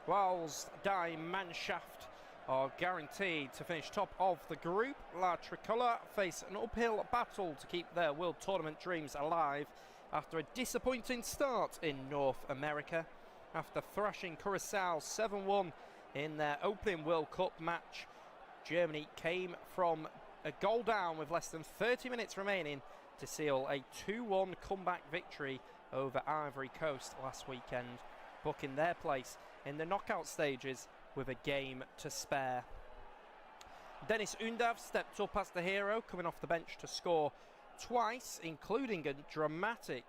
whilst Die Mannschaft are guaranteed to finish top of the group. La Tricolor face an uphill battle to keep their World Tournament dreams alive after a disappointing start in North America. After thrashing Curaçao 7-1 in their opening World Cup match, Germany came from a goal down with less than 30 minutes remaining to seal a 2-1 comeback victory over Ivory Coast last weekend, booking their place in the knockout stages with a game to spare. Dennis Undav stepped up as the hero, coming off the bench to score twice, including a dramatic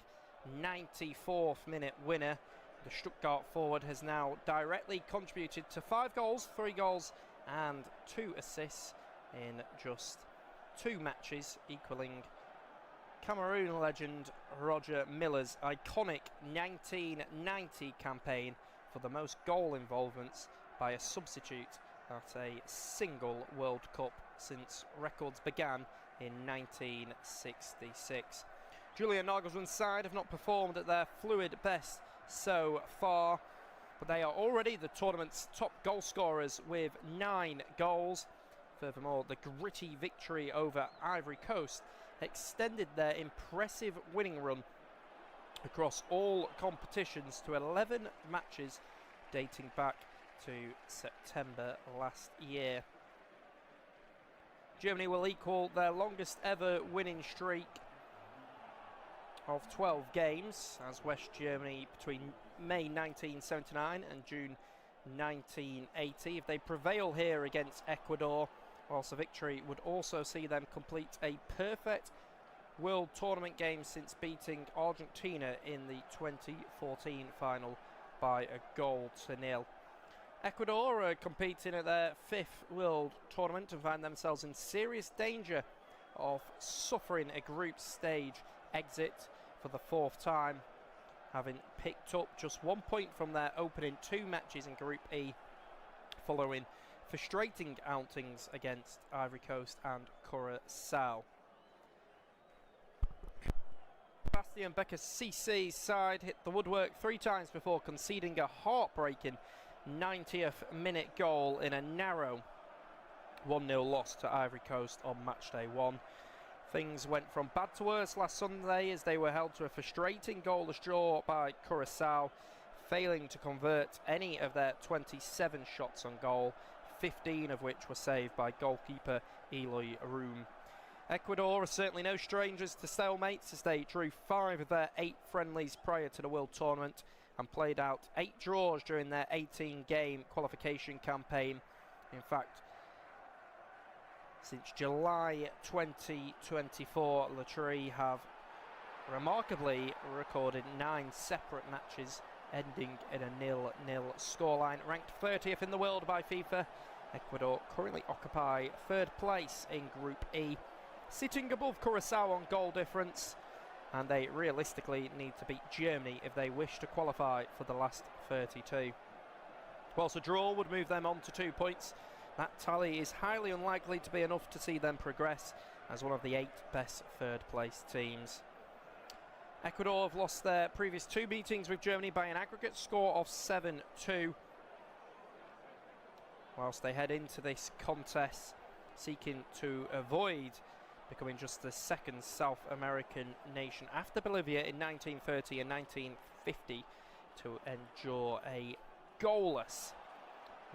94th minute winner. The Stuttgart forward has now directly contributed to 5 goals, 3 goals and 2 assists in just 2 matches, equaling Cameroon legend Roger Miller's iconic 1990 campaign for the most goal involvements by a substitute at a single World Cup since records began in 1966. Julian Nagelsmann's side have not performed at their fluid best so far, but they are already the tournament's top goal scorers with 9 goals. Furthermore, the gritty victory over Ivory Coast extended their impressive winning run across all competitions to 11 matches dating back to September last year. Germany will equal their longest ever winning streak of 12 games as West Germany between May 1979 and June 1980 if they prevail here against Ecuador, whilst a victory would also see them complete a perfect World Tournament game since beating Argentina in the 2014 final by 1-0. Ecuador are competing at their 5th World Tournament and find themselves in serious danger of suffering a group stage exit for the 4th time, having picked up just 1 point from their opening 2 matches in Group E following frustrating outings against Ivory Coast and Curaçao. Bastian Becker's CC's side hit the woodwork 3 times before conceding a heartbreaking 90th minute goal in a narrow 1-0 loss to Ivory Coast on matchday 1. Things went from bad to worse last Sunday as they were held to a frustrating goalless draw by Curaçao, failing to convert any of their 27 shots on goal, 15 of which were saved by goalkeeper Eloy Room. Ecuador are certainly no strangers to stalemates as they drew 5 of their 8 friendlies prior to the World Tournament and played out 8 draws during their 18-game qualification campaign. In fact, since July 2024, Le Tri have remarkably recorded 9 separate matches ending in a 0-0 scoreline. Ranked 30th in the world by FIFA, Ecuador currently occupy 3rd place in Group E, sitting above Curaçao on goal difference, and they realistically need to beat Germany if they wish to qualify for the last 32. Whilst a draw would move them on to 2 points, that tally is highly unlikely to be enough to see them progress as one of the 8 best 3rd place teams. Ecuador have lost their previous 2 meetings with Germany by an aggregate score of 7-2, whilst they head into this contest seeking to avoid becoming just the 2nd South American nation after Bolivia in 1930 and 1950 to endure a goalless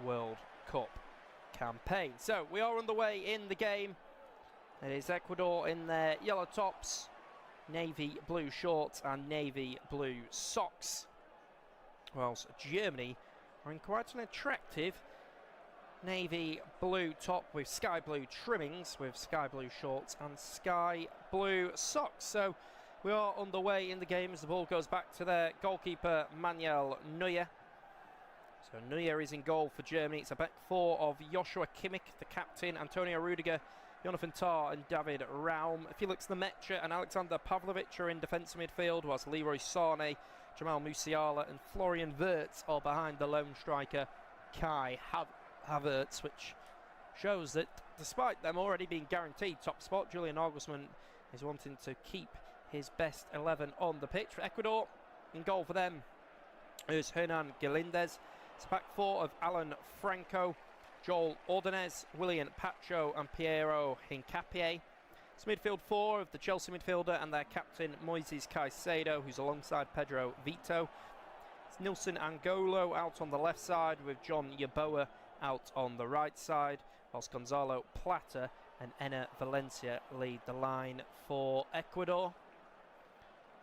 World Cup campaign. So we are underway in the game. It is Ecuador in their yellow tops, navy blue shorts and navy blue socks, whilst Germany are in quite an attractive navy blue top with sky blue trimmings, with sky blue shorts and sky blue socks. So we are underway in the game as the ball goes back to their goalkeeper Manuel Neuer. So Neuer is in goal for Germany. It's a back 4 of Joshua Kimmich, the captain, Antonio Rudiger, Jonathan Tah and David Raum. Felix Lemaitre and Alexander Pavlovic are in defensive midfield, whilst Leroy Sané, Jamal Musiala and Florian Wirtz are behind the lone striker Kai Havertz, which shows that despite them already being guaranteed top spot, Julian Nagelsmann is wanting to keep his best 11 on the pitch. For Ecuador, in goal for them is Hernan Galindez, It's back four of Alan Franco, Joel Ordonez, William Pacho and Piero Hincapié. It's midfield four of the Chelsea midfielder and their captain Moises Caicedo, who's alongside Pedro Vito. It's Nilson Angolo out on the left side with John Yeboah out on the right side, whilst Gonzalo Plata and Enner Valencia lead the line for Ecuador.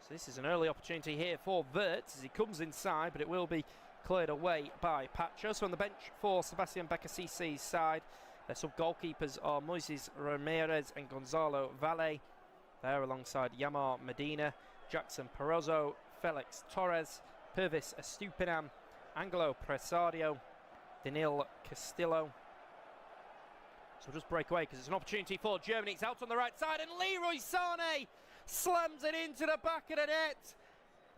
So this is an early opportunity here for Wirtz as he comes inside, but it will be cleared away by Pacho. So on the bench for Sebastian Becasisi's side, their sub-goalkeepers are Moises Ramirez and Gonzalo Valle. They're alongside Yamar Medina, Jackson Perozzo, Felix Torres, Pervis Estupinam, Angelo Presario, Danil Castillo. So just break away because it's an opportunity for Germany. It's out on the right side and Leroy Sané slams it into the back of the net.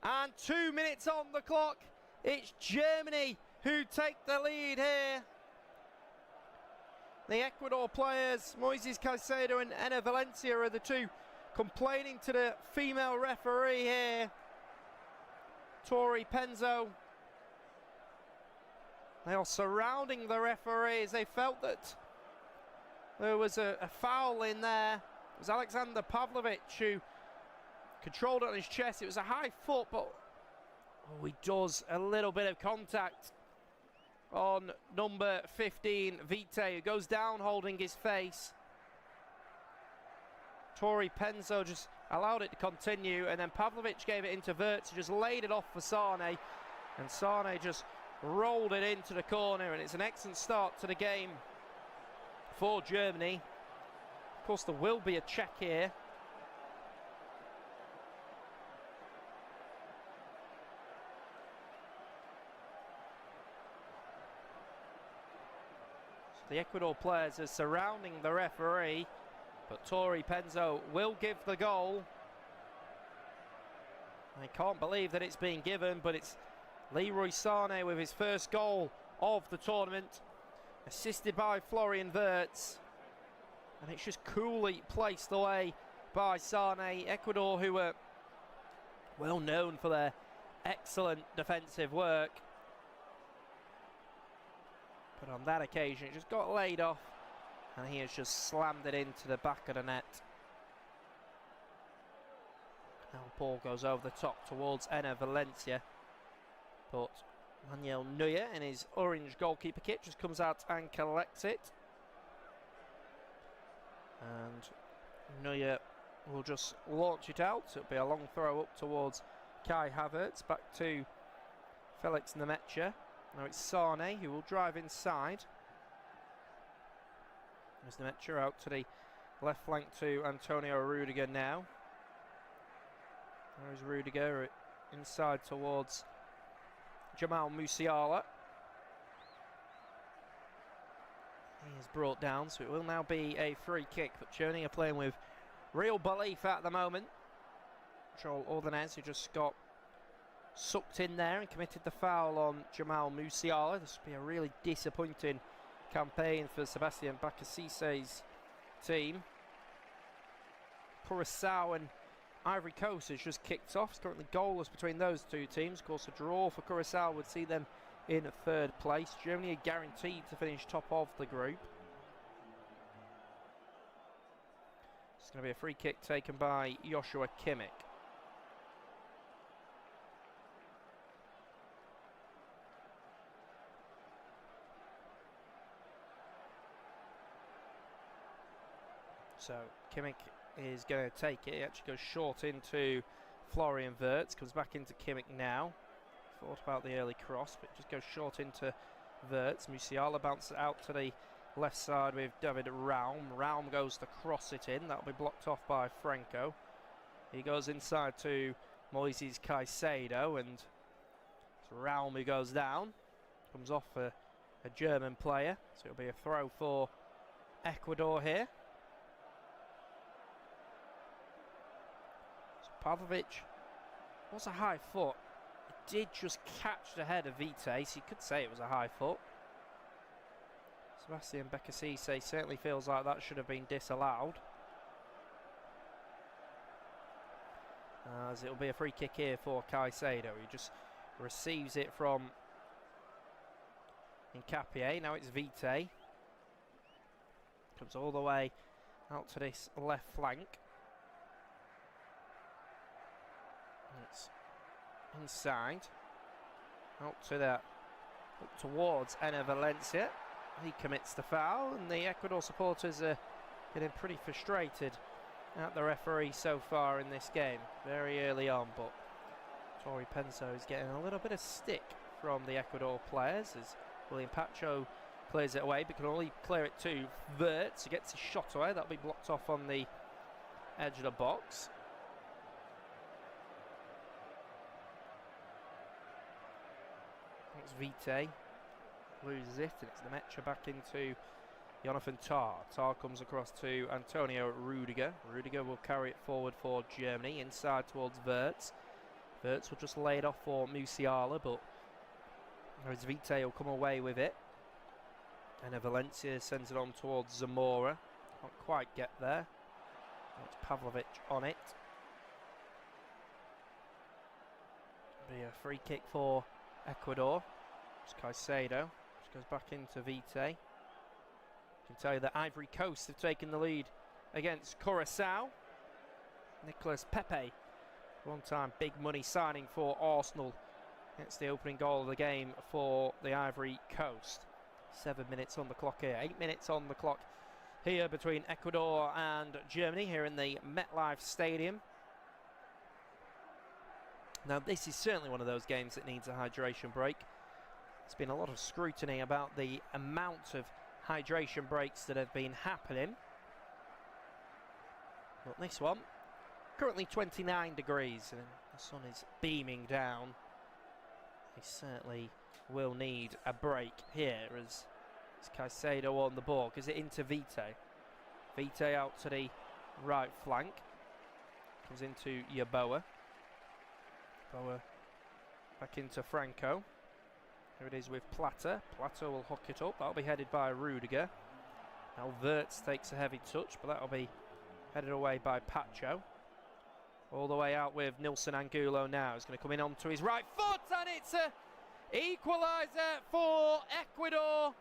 And 2 minutes on the clock. It's Germany who take the lead here. The Ecuador players, Moises Caicedo and Enner Valencia, are the two complaining to the female referee here, Tori Penzo. They are surrounding the referee as they felt that there was a foul in there. It was Alexander Pavlovich who controlled it on his chest. It was a high foot, but he does a little bit of contact on number 15, Vite, who goes down holding his face. Tori Penzo just allowed it to continue, and then Pavlovich gave it into Wirtz, who just laid it off for Sané, and Sané just rolled it into the corner, and it's an excellent start to the game for Germany. Of course, there will be a check here. The Ecuador players are surrounding the referee, but Tori Penzo will give the goal. I can't believe that it's being given, but it's Leroy Sané with his first goal of the tournament, assisted by Florian Wirtz, and it's just coolly placed away by Sané. Ecuador, who were well known for their excellent defensive work, but on that occasion it just got laid off, and he has just slammed it into the back of the net. Now the ball goes over the top towards Enner Valencia, but Manuel Neuer in his orange goalkeeper kit just comes out and collects it, and Neuer will just launch it out. It'll be a long throw up towards Kai Havertz, back to Felix Nemetcha. Now it's Sané who will drive inside. There's Nemetcha out to the left flank to Antonio Rudiger now. There's Rudiger inside towards Jamal Musiala. He is brought down, so it will now be a free kick, but Germany are playing with real belief at the moment. Joel Ordonez, who just got sucked in there and committed the foul on Jamal Musiala. This will be a really disappointing campaign for Sebastian Becasisi's team. Curaçao and Ivory Coast has just kicked off. It's currently goalless between those two teams. Of course, a draw for Curaçao would see them in third place. Germany are guaranteed to finish top of the group. It's going to be a free kick taken by Joshua Kimmich. So Kimmich is going to take it. He actually goes short into Florian Wirtz. Comes back into Kimmich now. Thought about the early cross, but just goes short into Wirtz. Musiala bounces out to the left side with David Raum. Raum goes to cross it in. That'll be blocked off by Franco. He goes inside to Moises Caicedo, and it's Raum who goes down. Comes off a German player, so it'll be a throw for Ecuador here. Pavlovich was a high foot. It did just catch the head of Vite, so you could say it was a high foot. Sebastian Becasisi certainly feels like that should have been disallowed. As it'll be a free kick here for Caicedo. He just receives it from in Capier. Now it's Vite. Comes all the way out to this left flank. It's inside. Out to the towards Enner Valencia. He commits the foul, and the Ecuador supporters are getting pretty frustrated at the referee so far in this game. Very early on, but Tori Penso is getting a little bit of stick from the Ecuador players as William Pacho clears it away, but can only clear it to Wirtz. He gets his shot away. That'll be blocked off on the edge of the box. It's Vite. Loses it, and it's the Mecha back into Jonathan Tah. Tah comes across to Antonio Rudiger. Rudiger will carry it forward for Germany, inside towards Wirtz. Wirtz will just lay it off for Musiala, but there's Vite will come away with it. And Valencia sends it on towards Zamora. Can't quite get there. It's Pavlovic on it. Be a free kick for Ecuador. It's Caicedo. Just goes back into Vite. I can tell you that Ivory Coast have taken the lead against Curaçao. Nicolas Pepe, one-time big money signing for Arsenal. It's the opening goal of the game for the Ivory Coast. 7 minutes on the clock here, 8 minutes on the clock here between Ecuador and Germany here in the MetLife Stadium. Now this is certainly one of those games that needs a hydration break. There's been a lot of scrutiny about the amount of hydration breaks that have been happening. But this one, currently 29 degrees and the sun is beaming down. He certainly will need a break here as Caicedo on the ball. Gives it into Vite. Vite out to the right flank. Comes into Yeboah. Yeboah back into Franco. Here it is with Plata. Plata will hook it up. That'll be headed by Rudiger. Now Wirtz takes a heavy touch, but that'll be headed away by Pacho. All the way out with Nilson Angulo now. He's going to come in onto his right foot, and it's a equaliser for Ecuador.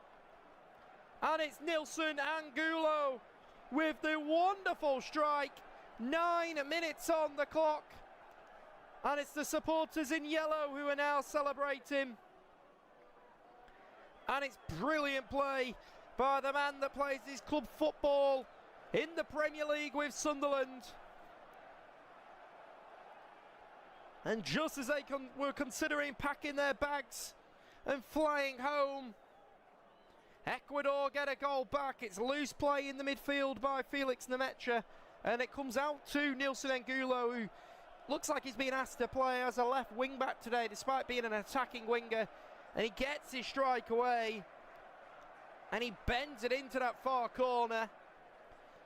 And it's Nilson Angulo with the wonderful strike. 9 minutes on the clock. And it's the supporters in yellow who are now celebrating. And it's brilliant play by the man that plays his club football in the Premier League with Sunderland. And just as they were considering packing their bags and flying home, Ecuador get a goal back. It's loose play in the midfield by Felix Nemecha, and it comes out to Nilson Angulo, who looks like he's been asked to play as a left wing back today despite being an attacking winger, and he gets his strike away and he bends it into that far corner.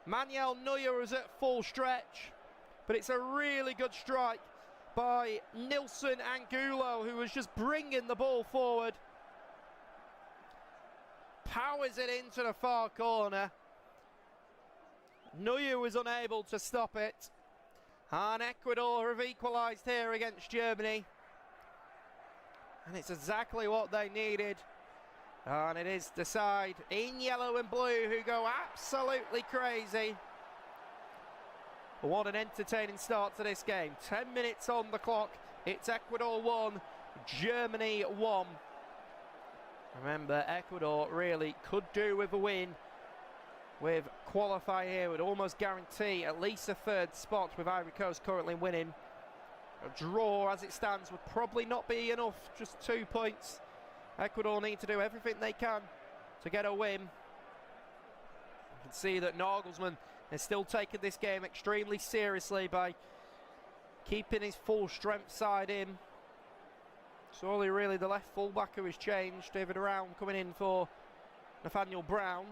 Manuel Neuer is at full stretch, but it's a really good strike by Nilson Angulo, who was just bringing the ball forward. Powers it into the far corner. Neuer was unable to stop it. And Ecuador have equalised here against Germany. And it's exactly what they needed. And it is the side in yellow and blue who go absolutely crazy. What an entertaining start to this game. 10 minutes on the clock. It's Ecuador 1, Germany 1. Remember, Ecuador really could do with a win. With qualify here, would almost guarantee at least a third spot, with Ivory Coast currently winning. A draw as it stands would probably not be enough, just 2 points. Ecuador need to do everything they can to get a win. You can see that Nagelsmann is still taking this game extremely seriously by keeping his full strength side in. It's only really the left fullback who has changed. David Raum coming in for Nathaniel Brown.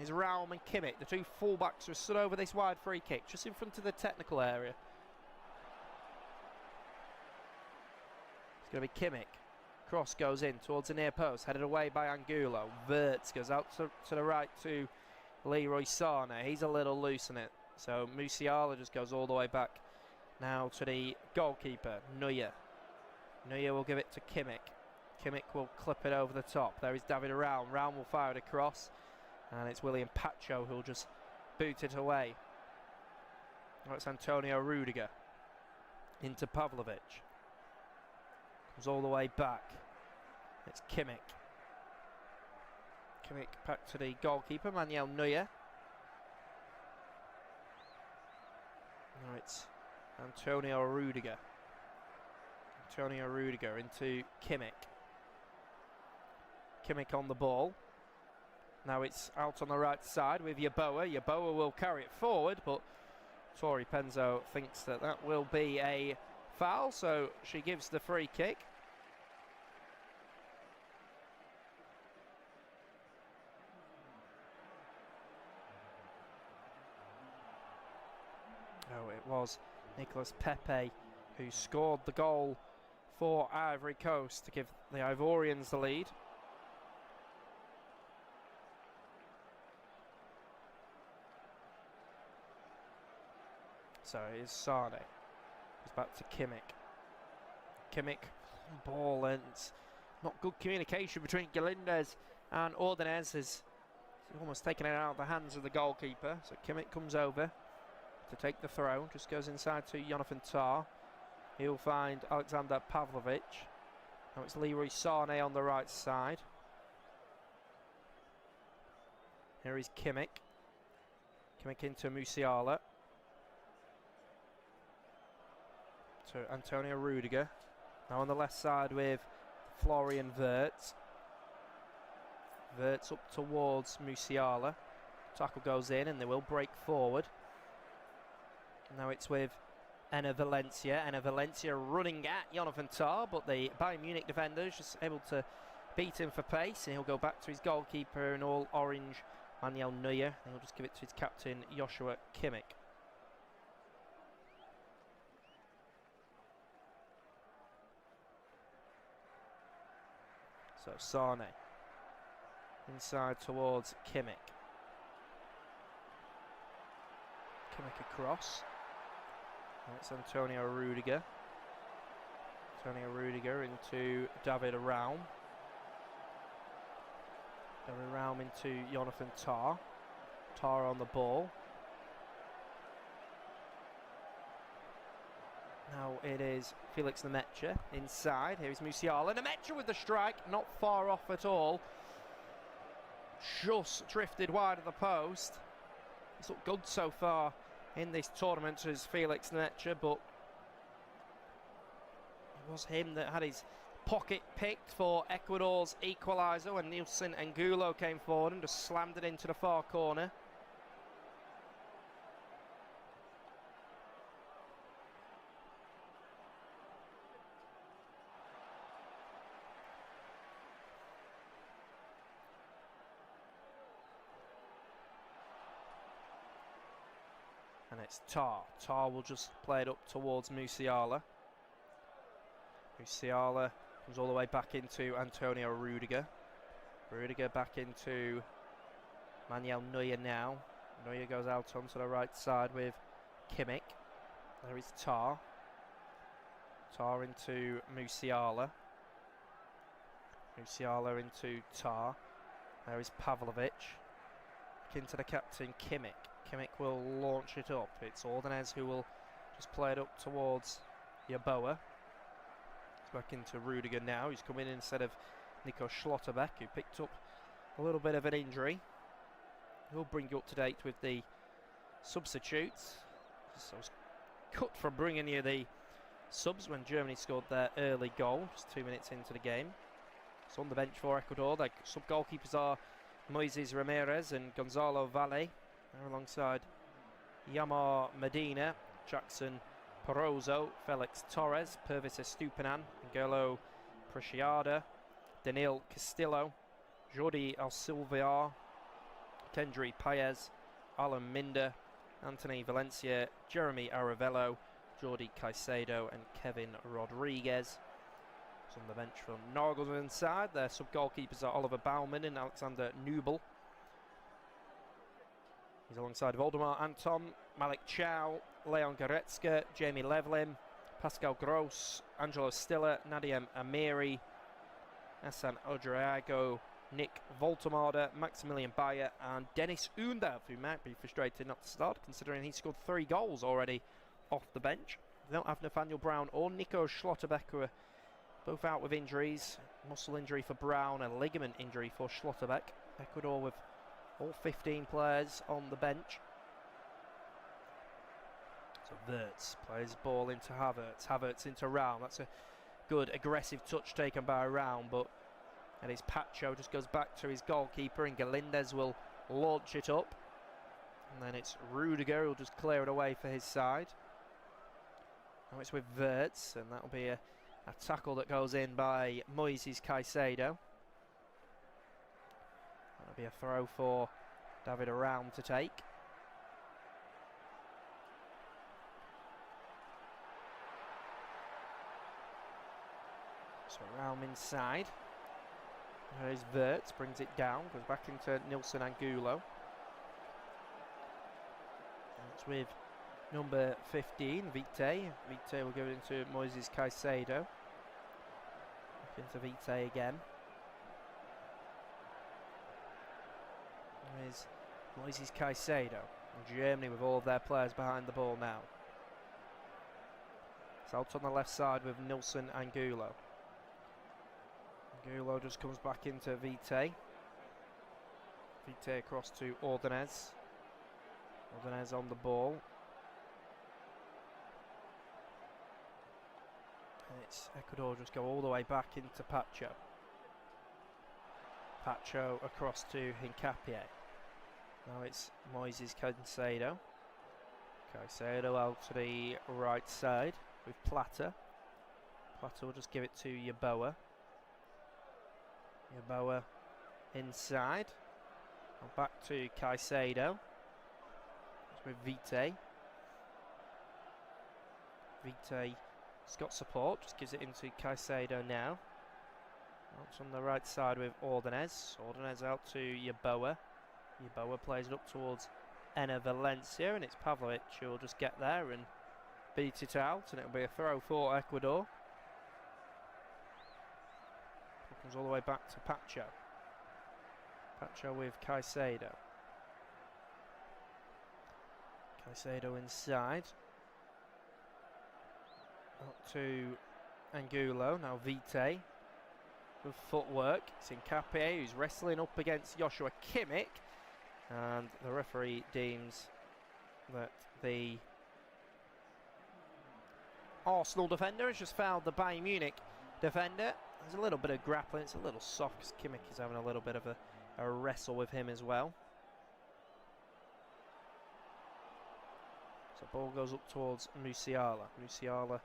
Is Raum and Kimmich, the two fullbacks who are stood over this wide free kick, just in front of the technical area. It's going to be Kimmich. Cross goes in towards the near post, headed away by Angulo. Wirtz goes out to the right to Leroy Sane. He's a little loose in it, so Musiala just goes all the way back now to the goalkeeper, Neuer. Neuer will give it to Kimmich. Kimmich will clip it over the top. There is David Raum. Raum will fire it across, and it's William Pacho who'll just boot it away. Oh, it's Antonio Rudiger into Pavlovic. Comes all the way back. It's Kimmich. Kimmich back to the goalkeeper, Manuel Neuer. Now it's Antonio Rudiger. Antonio Rudiger into Kimmich. Kimmich on the ball. Now it's out on the right side with Yeboah. Yeboah will carry it forward, but Tori Penzo thinks that that will be a foul, so she gives the free kick. Oh, it was Nicolas Pepe who scored the goal for Ivory Coast to give the Ivorians the lead. So here's Sane. He's back to Kimmich. Kimmich, ball, and not good communication between Galindez and Ordonez. He's almost taken it out of the hands of the goalkeeper. So Kimmich comes over to take the throw. Just goes inside to Jonathan Tah. He'll find Alexander Pavlovic. Now it's Leroy Sane on the right side. Here is Kimmich. Kimmich into Musiala. To Antonio Rudiger. Now on the left side with Florian Wirtz. Wirtz up towards Musiala. Tackle goes in and they will break forward. Now it's with Enner Valencia. Enner Valencia running at Jonathan Tah, but the Bayern Munich defender is just able to beat him for pace, and he'll go back to his goalkeeper in all orange, Manuel Neuer, and he'll just give it to his captain, Joshua Kimmich. So Sane inside towards Kimmich. Kimmich across. That's Antonio Rudiger. Antonio Rudiger into David Raum. David Raum into Jonathan Tah. Tah on the ball. Now it is Felix Nemecha inside. Here is Musiala. Nemecha with the strike, not far off at all. Just drifted wide of the post. It's looked good so far in this tournament as Felix Nemecha, but it was him that had his pocket picked for Ecuador's equaliser when Nielsen and Angulo came forward and just slammed it into the far corner. And it's Tah. Tah will just play it up towards Musiala. Musiala comes all the way back into Antonio Rudiger. Rudiger back into Manuel Neuer now. Neuer goes out onto the right side with Kimmich. There is Tah. Tah into Musiala. Musiala into Tah. There is Pavlovic. Into the captain, Kimmich. Kimmich will launch it up. It's Ordonez who will just play it up towards Yeboah. It's back into Rudiger now. He's come in instead of Nico Schlotterbeck, who picked up a little bit of an injury. He'll bring you up to date with the substitutes. So I was cut from bringing you the subs when Germany scored their early goal, just 2 minutes into the game. So on the bench for Ecuador, their sub-goalkeepers are Moises Ramirez and Gonzalo Valle. They're alongside Yamar Medina, Jackson Porozo, Felix Torres, Pervis Estupinan, Angelo Preciada, Daniel Castillo, Jordi Alsilvar, Kendry Paez, Alan Minder, Anthony Valencia, Jeremy Aravello, Jordi Caicedo and Kevin Rodriguez. On the bench from Nagelsmann's side, their sub-goalkeepers are Oliver Baumann and Alexander Nubel. He's alongside Voldemar Anton, Malik Chow, Leon Goretzka, Jamie Levlin, Pascal Gross, Angelo Stiller, Nadiem Amiri, Hassan Odriago, Nick Voltemada, Maximilian Bayer and Dennis Undav, who might be frustrated not to start considering he scored 3 goals already off the bench. They don't have Nathaniel Brown or Nico Schlotterbeck, who are both out with injuries. Muscle injury for Brown and ligament injury for Schlotterbeck. Ecuador with all 15 players on the bench. So Wirtz plays ball into Havertz. Havertz into Raum. That's a good aggressive touch taken by Raum, but and his Pacho just goes back to his goalkeeper, and Galindez will launch it up. And then it's Rudiger who'll just clear it away for his side. Now it's with Wirtz, and that'll be a tackle that goes in by Moises Caicedo. That'll be a throw for David Raum to take. So Raum inside. There's Wirtz, brings it down, goes back into Nilson Angulo. It's with number 15, Vite. Vite will give it into Moises Caicedo. Back into Vite again. There's Moises Caicedo. And Germany with all of their players behind the ball now. It's out on the left side with Nilson Angulo. Angulo just comes back into Vite. Vite across to Ordonez. Ordonez on the ball. And it's Ecuador just go all the way back into Pacho. Pacho across to Hincapié. Now it's Moises Caicedo. Caicedo out to the right side with Plata. Plata will just give it to Yeboah. Yeboah inside. And back to Caicedo. It's with Vite. Vite's got support, just gives it into Caicedo now. Out on the right side with Ordonez. Ordonez out to Yeboah. Yeboah plays it up towards Enner Valencia, and it's Pavlovic who will just get there and beat it out, and it'll be a throw for Ecuador. Comes all the way back to Pacho. Pacho with Caicedo. Caicedo inside. Up to Angulo, now Vite. With footwork, it's Hincapié who's wrestling up against Joshua Kimmich. And the referee deems that the Arsenal defender has just fouled the Bayern Munich defender. There's a little bit of grappling, it's a little soft because Kimmich is having a little bit of a wrestle with him as well. So ball goes up towards Musiala. Musiala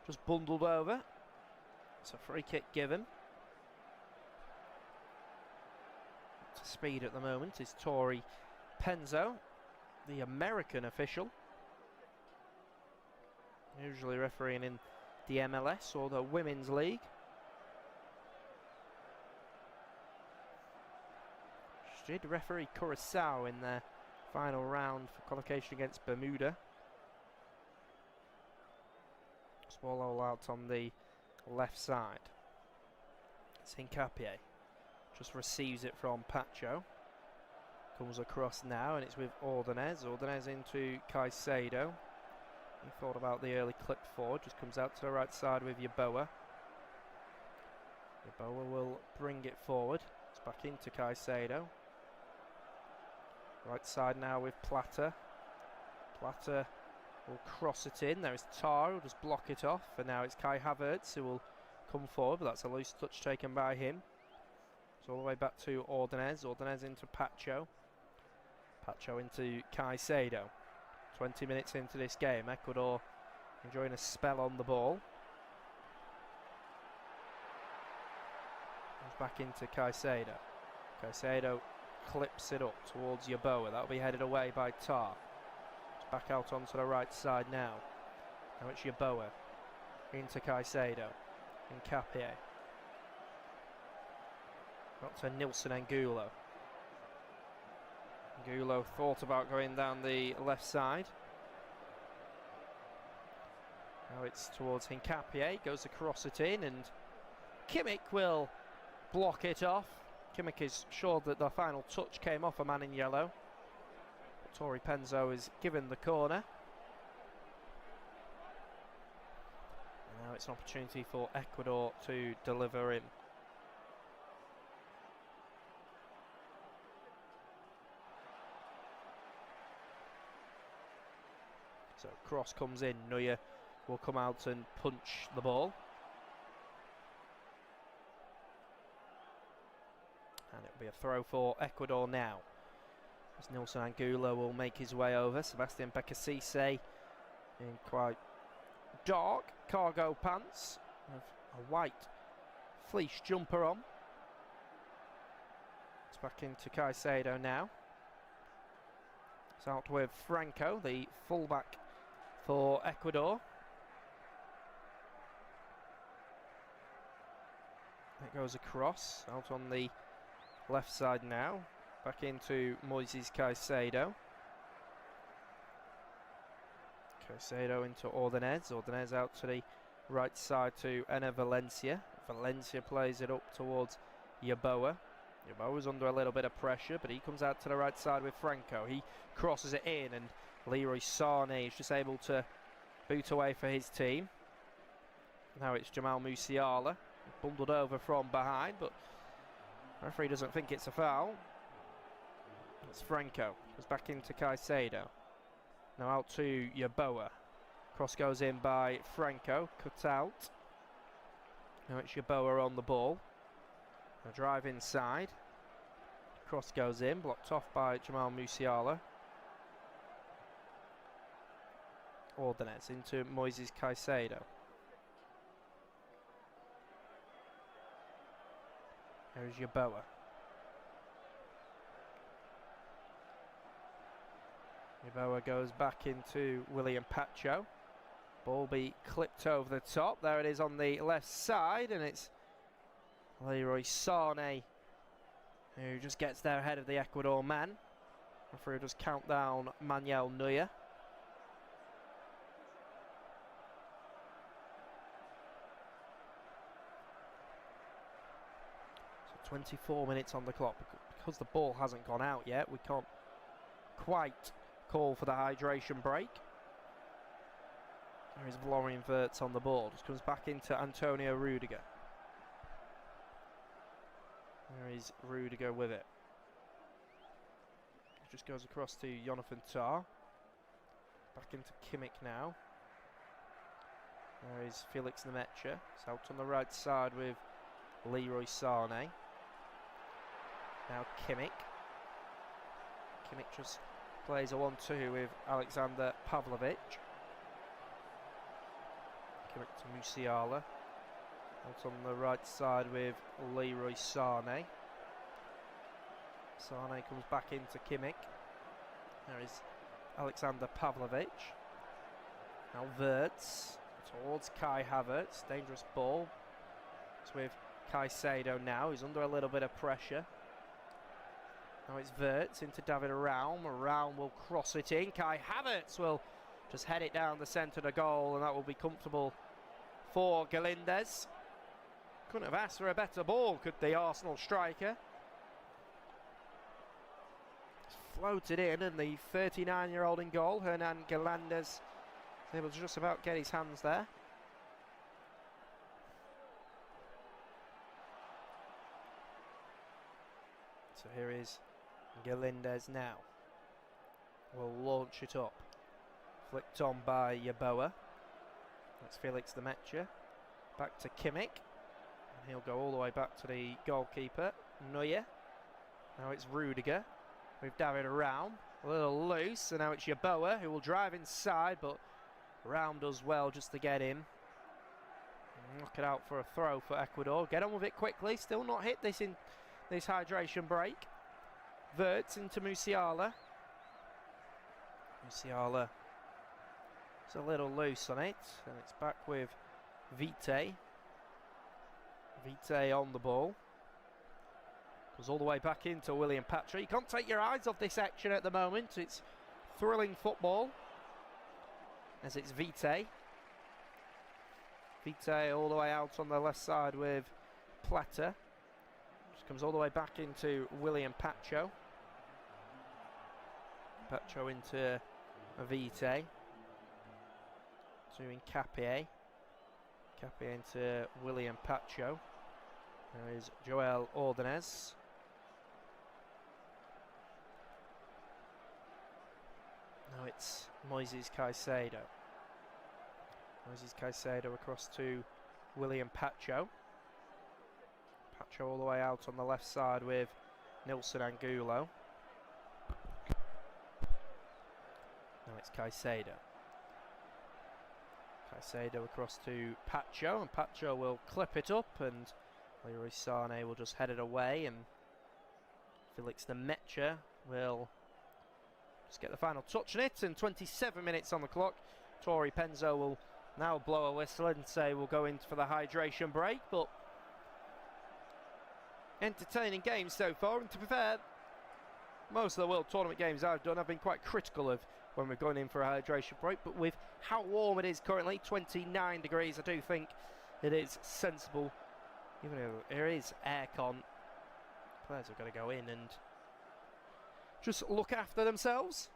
just bundled over. It's a free kick given. To speed at the moment is Tori Penzo, the American official. Usually refereeing in the MLS or the Women's League. She did referee Curaçao in their final round for qualification against Bermuda. Swallow out on the left side. It's Hincapié. Just receives it from Pacho. Comes across now, and it's with Ordonez. Ordonez into Caicedo. He thought about the early clip forward. Just comes out to the right side with Yeboah. Yeboah will bring it forward. It's back into Caicedo. Right side now with Plata. Plata will cross it in. There is Tar who'll just block it off. And now it's Kai Havertz who will come forward, but that's a loose touch taken by him. So all the way back to Ordonez. Ordonez into Pacho. Pacho into Caicedo. 20 minutes into this game. Ecuador enjoying a spell on the ball. Comes back into Caicedo. Caicedo clips it up towards Yeboah. That'll be headed away by Tar. It's back out onto the right side now. Now it's Yeboah. Into Caicedo. Hincapié. Got to Nilson Angulo. Angulo thought about going down the left side. Now it's towards Hincapié. Goes across it in, and Kimmich will block it off. Kimmich is sure that the final touch came off a man in yellow. Tori Penzo is given the corner. And now it's an opportunity for Ecuador to deliver in. So cross comes in, Neuer will come out and punch the ball. And it'll be a throw for Ecuador now. As Nilson Angulo will make his way over. Sebastian Bekasise in quite dark cargo pants with a white fleece jumper on. It's back into Caicedo now. It's out with Franco, the fullback for Ecuador. It goes across, out on the left side now. Back into Moises Caicedo. Caicedo into Ordonez. Ordonez out to the right side to Enner Valencia. Valencia plays it up towards Yeboah. Yeboah's under a little bit of pressure, but he comes out to the right side with Franco. He crosses it in, and Leroy Sané is just able to boot away for his team. Now it's Jamal Musiala, bundled over from behind, but the referee doesn't think it's a foul. It's Franco, goes back into Caicedo. Now out to Yeboah. Cross goes in by Franco, cut out. Now it's Yeboah on the ball. A drive inside. Cross goes in, blocked off by Jamal Musiala. Ordonez into Moises Caicedo. There's Yeboah. Yeboah goes back into William Pacho. Ball be clipped over the top. There it is on the left side, and it's Leroy Sané who just gets there ahead of the Ecuador man. Referee does count down Manuel Neuer. So 24 minutes on the clock. Because the ball hasn't gone out yet, we can't quite call for the hydration break. There is Florian Wirtz on the ball. Just comes back into Antonio Rudiger. There is Rudiger with it. Just goes across to Jonathan Tah. Back into Kimmich now. There is Felix Nemecha. It's out on the right side with Leroy Sané. Now Kimmich. Kimmich just plays a 1-2 with Alexander Pavlovic. Kimmich to Musiala. Out on the right side with Leroy Sané. Sané comes back into Kimmich. There is Alexander Pavlovic. Now Wirtz towards Kai Havertz. Dangerous ball. It's with Caicedo now. He's under a little bit of pressure. Now it's Wirtz into David Raum. Raum will cross it in. Kai Havertz will just head it down the centre of the goal, and that will be comfortable for Galindez. Couldn't have asked for a better ball, could the Arsenal striker. It's floated in, and the 39-year-old in goal, Hernan Galindez, is able to just about get his hands there. So here is Galindez now. Will launch it up. Flicked on by Yeboah. That's Felix Nemecha. Back to Kimmich. And he'll go all the way back to the goalkeeper, Neuer. Now it's Rudiger with David Raum. A little loose, and now it's Yeboah who will drive inside, but Raum does well just to get in. Knock it out for a throw for Ecuador. Get on with it quickly. Still not hit this in this hydration break. Wirtz into Musiala. Musiala is a little loose on it, and it's back with Vite. Vite on the ball. Goes all the way back into William Patrick. You can't take your eyes off this action at the moment. It's thrilling football. As it's Vite. Vite all the way out on the left side with Plata. Just comes all the way back into William Pacho. Pacho into Avite. To Incapie. Incapie into William Pacho. There is Joel Ordonez. Now it's Moises Caicedo. Moises Caicedo across to William Pacho. Pacho all the way out on the left side with Nilson Angulo. Now it's Caicedo. Caicedo across to Pacho, and Pacho will clip it up, and Leroy Sané will just head it away, and Felix Nemecha will just get the final touch on it, and 27 minutes on the clock. Tori Penzo will now blow a whistle and say we'll go in for the hydration break, but entertaining games so far, and to be fair, most of the World Tournament games I've done, I've been quite critical of when we've gone in for a hydration break, but with how warm it is currently, 29 degrees, I do think it is sensible. Even though there is aircon, players have got to go in and just look after themselves.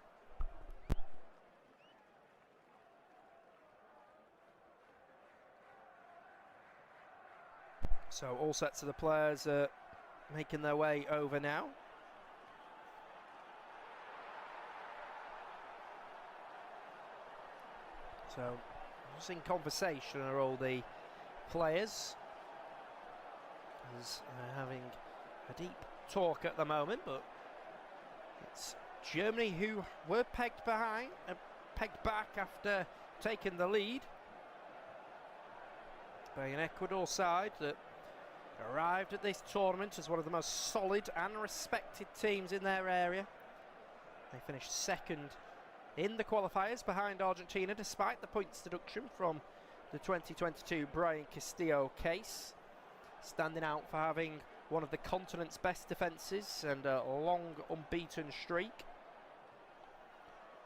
So all sets of the players are making their way over now. So just in conversation are all the players, as having a deep talk at the moment, but it's Germany who were pegged back after taking the lead by an Ecuador side that arrived at this tournament as one of the most solid and respected teams in their area. They finished second in the qualifiers behind Argentina, despite the points deduction from the 2022 Brian Castillo case, standing out for having one of the continent's best defences and a long unbeaten streak.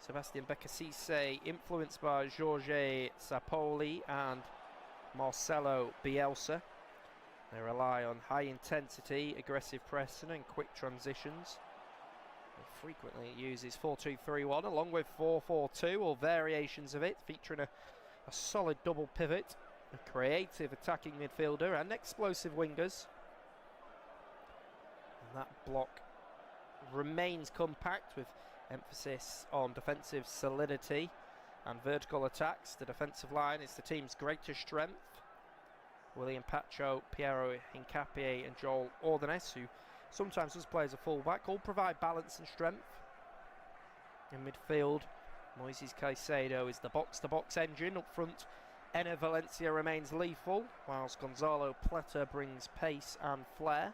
Sebastian Becasese, influenced by Jorge Sapoli and Marcelo Bielsa. They rely on high intensity, aggressive pressing and quick transitions. It frequently uses 4-2-3-1 along with 4-4-2 or variations of it, featuring a solid double pivot, a creative attacking midfielder and explosive wingers. And that block remains compact with emphasis on defensive solidity and vertical attacks. The defensive line is the team's greatest strength. William Pacho, Piero Hincapié and Joel Ordonez, who sometimes does play as a fullback, all provide balance and strength. In midfield, Moises Caicedo is the box-to-box engine. Up front, Enner Valencia remains lethal, whilst Gonzalo Plata brings pace and flair.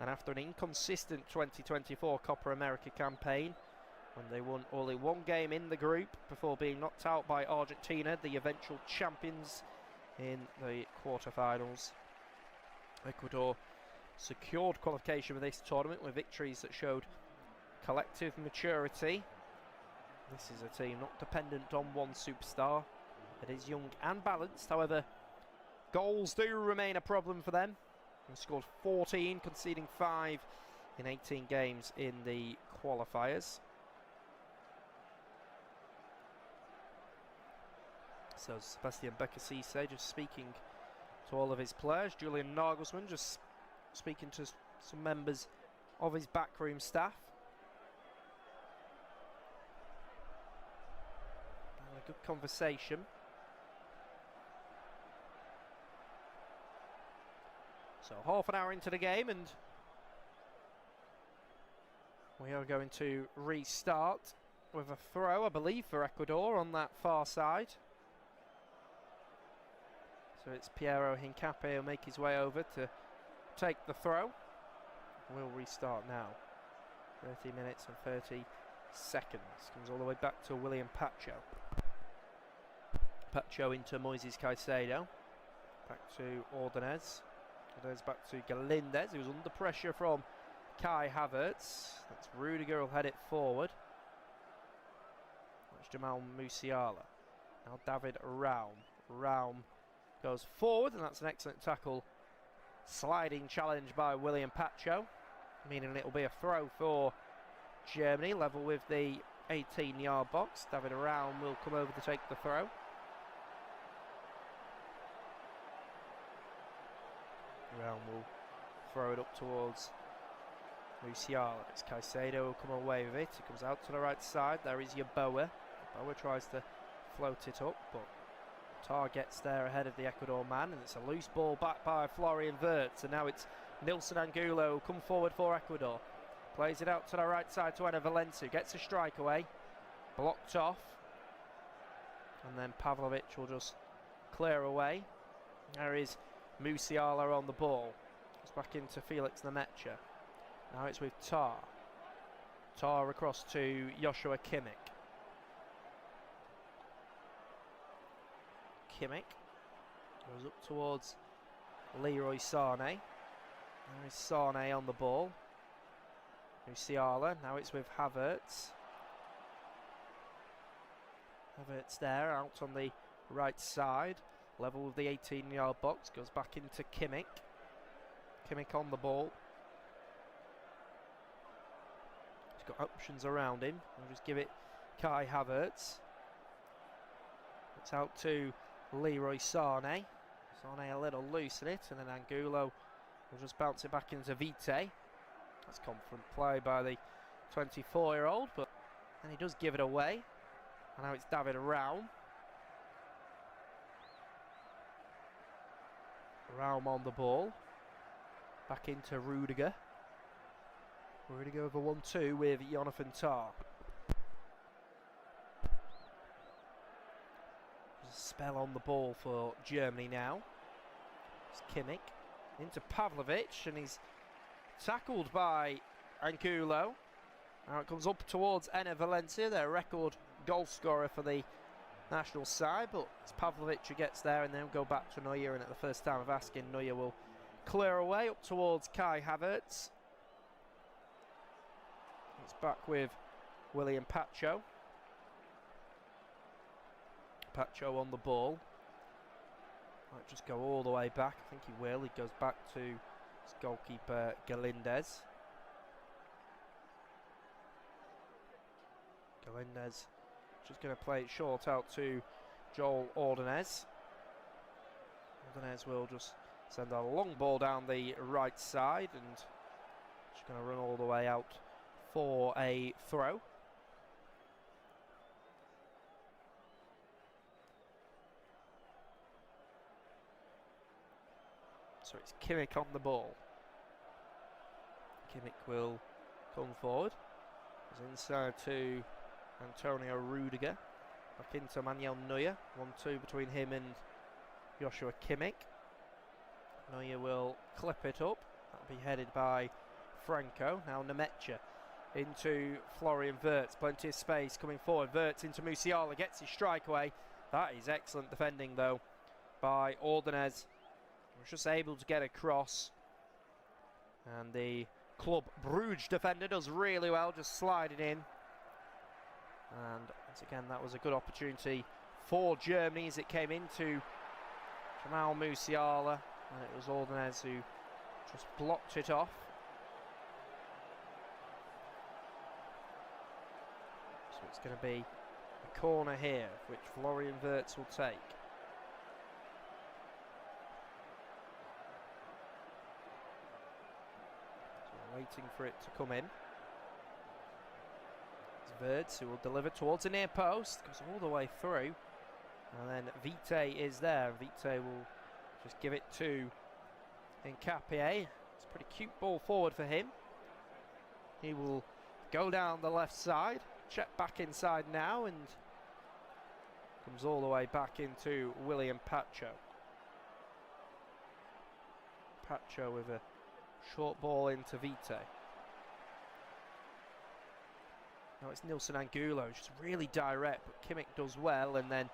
And after an inconsistent 2024 Copa America campaign, when they won only one game in the group before being knocked out by Argentina, the eventual champions, in the quarterfinals, Ecuador secured qualification for this tournament with victories that showed collective maturity. This is a team not dependent on one superstar. It is young and balanced. However, goals do remain a problem for them. They scored 14, conceding 5 in 18 games in the qualifiers. So Sebastian Becasese just speaking to all of his players. Julian Nagelsmann just speaking to some members of his backroom staff. Having a good conversation. So half an hour into the game and we are going to restart with a throw, I believe, for Ecuador on that far side. So it's Piero Hincapié who'll make his way over to take the throw. We'll restart now. 30 minutes and 30 seconds. Comes all the way back to William Pacho. Pacho into Moises Caicedo. Back to Ordonez. Ordonez back to Galindez, who's under pressure from Kai Havertz. That's Rudiger will head it forward. That's Jamal Musiala. Now David Raum. Raum goes forward, and that's an excellent tackle sliding challenge by William Pacho, meaning it'll be a throw for Germany, level with the 18-yard box. David Raum will come over to take the throw. Raum will throw it up towards Musiala. It's Caicedo who will come away with it. It comes out to the right side. There is Yeboah. Yeboah tries to float it up, but Tar gets there ahead of the Ecuador man, and it's a loose ball back by Florian Wirtz, and now it's Nilson Angulo who come forward for Ecuador. Plays it out to the right side to Enner Valencia, gets a strike away, blocked off, and then Pavlovic will just clear away. There is Musiala on the ball. It's back into Felix Nemecha. Now it's with Tar. Tar across to Joshua Kimmich. Kimmich goes up towards Leroy Sané. There is Sané on the ball. Musiala, now it's with Havertz. Havertz there, out on the right side, level with the 18-yard box, goes back into Kimmich. Kimmich on the ball. He's got options around him. We'll just give it Kai Havertz. It's out to Leroy Sané. Sané a little loose in it, and then Angulo will just bounce it back into Vite. That's confident play by the 24-year-old, but then he does give it away. And now it's David Raum. Raum on the ball. Back into Rudiger. Rudiger over 1-2 with Jonathan Tah. There's a spell on the ball for Germany now. It's Kimmich into Pavlovic, and he's tackled by Angulo. Now it comes up towards Enner Valencia, their record goal scorer for the national side, but it's Pavlovic who gets there, and then go back to Neuer, and at the first time of asking, Neuer will clear away up towards Kai Havertz. It's back with William Pacho. Pacho on the ball. Might just go all the way back. I think he will. He goes back to his goalkeeper Galindez. Galindez just going to play it short out to Joel Ordonez. Ordonez will just send a long ball down the right side, and just going to run all the way out for a throw. So it's Kimmich on the ball. Kimmich will come forward. He's inside to Antonio Rudiger. Back into Manuel Neuer. 1-2 between him and Joshua Kimmich. Neuer will clip it up. That'll be headed by Franco. Now Nemecha into Florian Wirtz. Plenty of space coming forward. Wirtz into Musiala. Gets his strike away. That is excellent defending though by Ordonez. Was just able to get across, and the Club Brugge defender does really well, just sliding in. And once again, that was a good opportunity for Germany as it came into Jamal Musiala, and it was Ordonez who just blocked it off. So it's going to be a corner here, which Florian Wirtz will take. Waiting for it to come in. It's Wirtz who will deliver towards the near post, goes all the way through, and then Vite is there. Vite will just give it to Hincapié. It's a pretty cute ball forward for him. He will go down the left side, check back inside now, and comes all the way back into William Pacho. Pacho with a short ball into Vite. Now it's Nilson Angulo, just really direct, but Kimmich does well, and then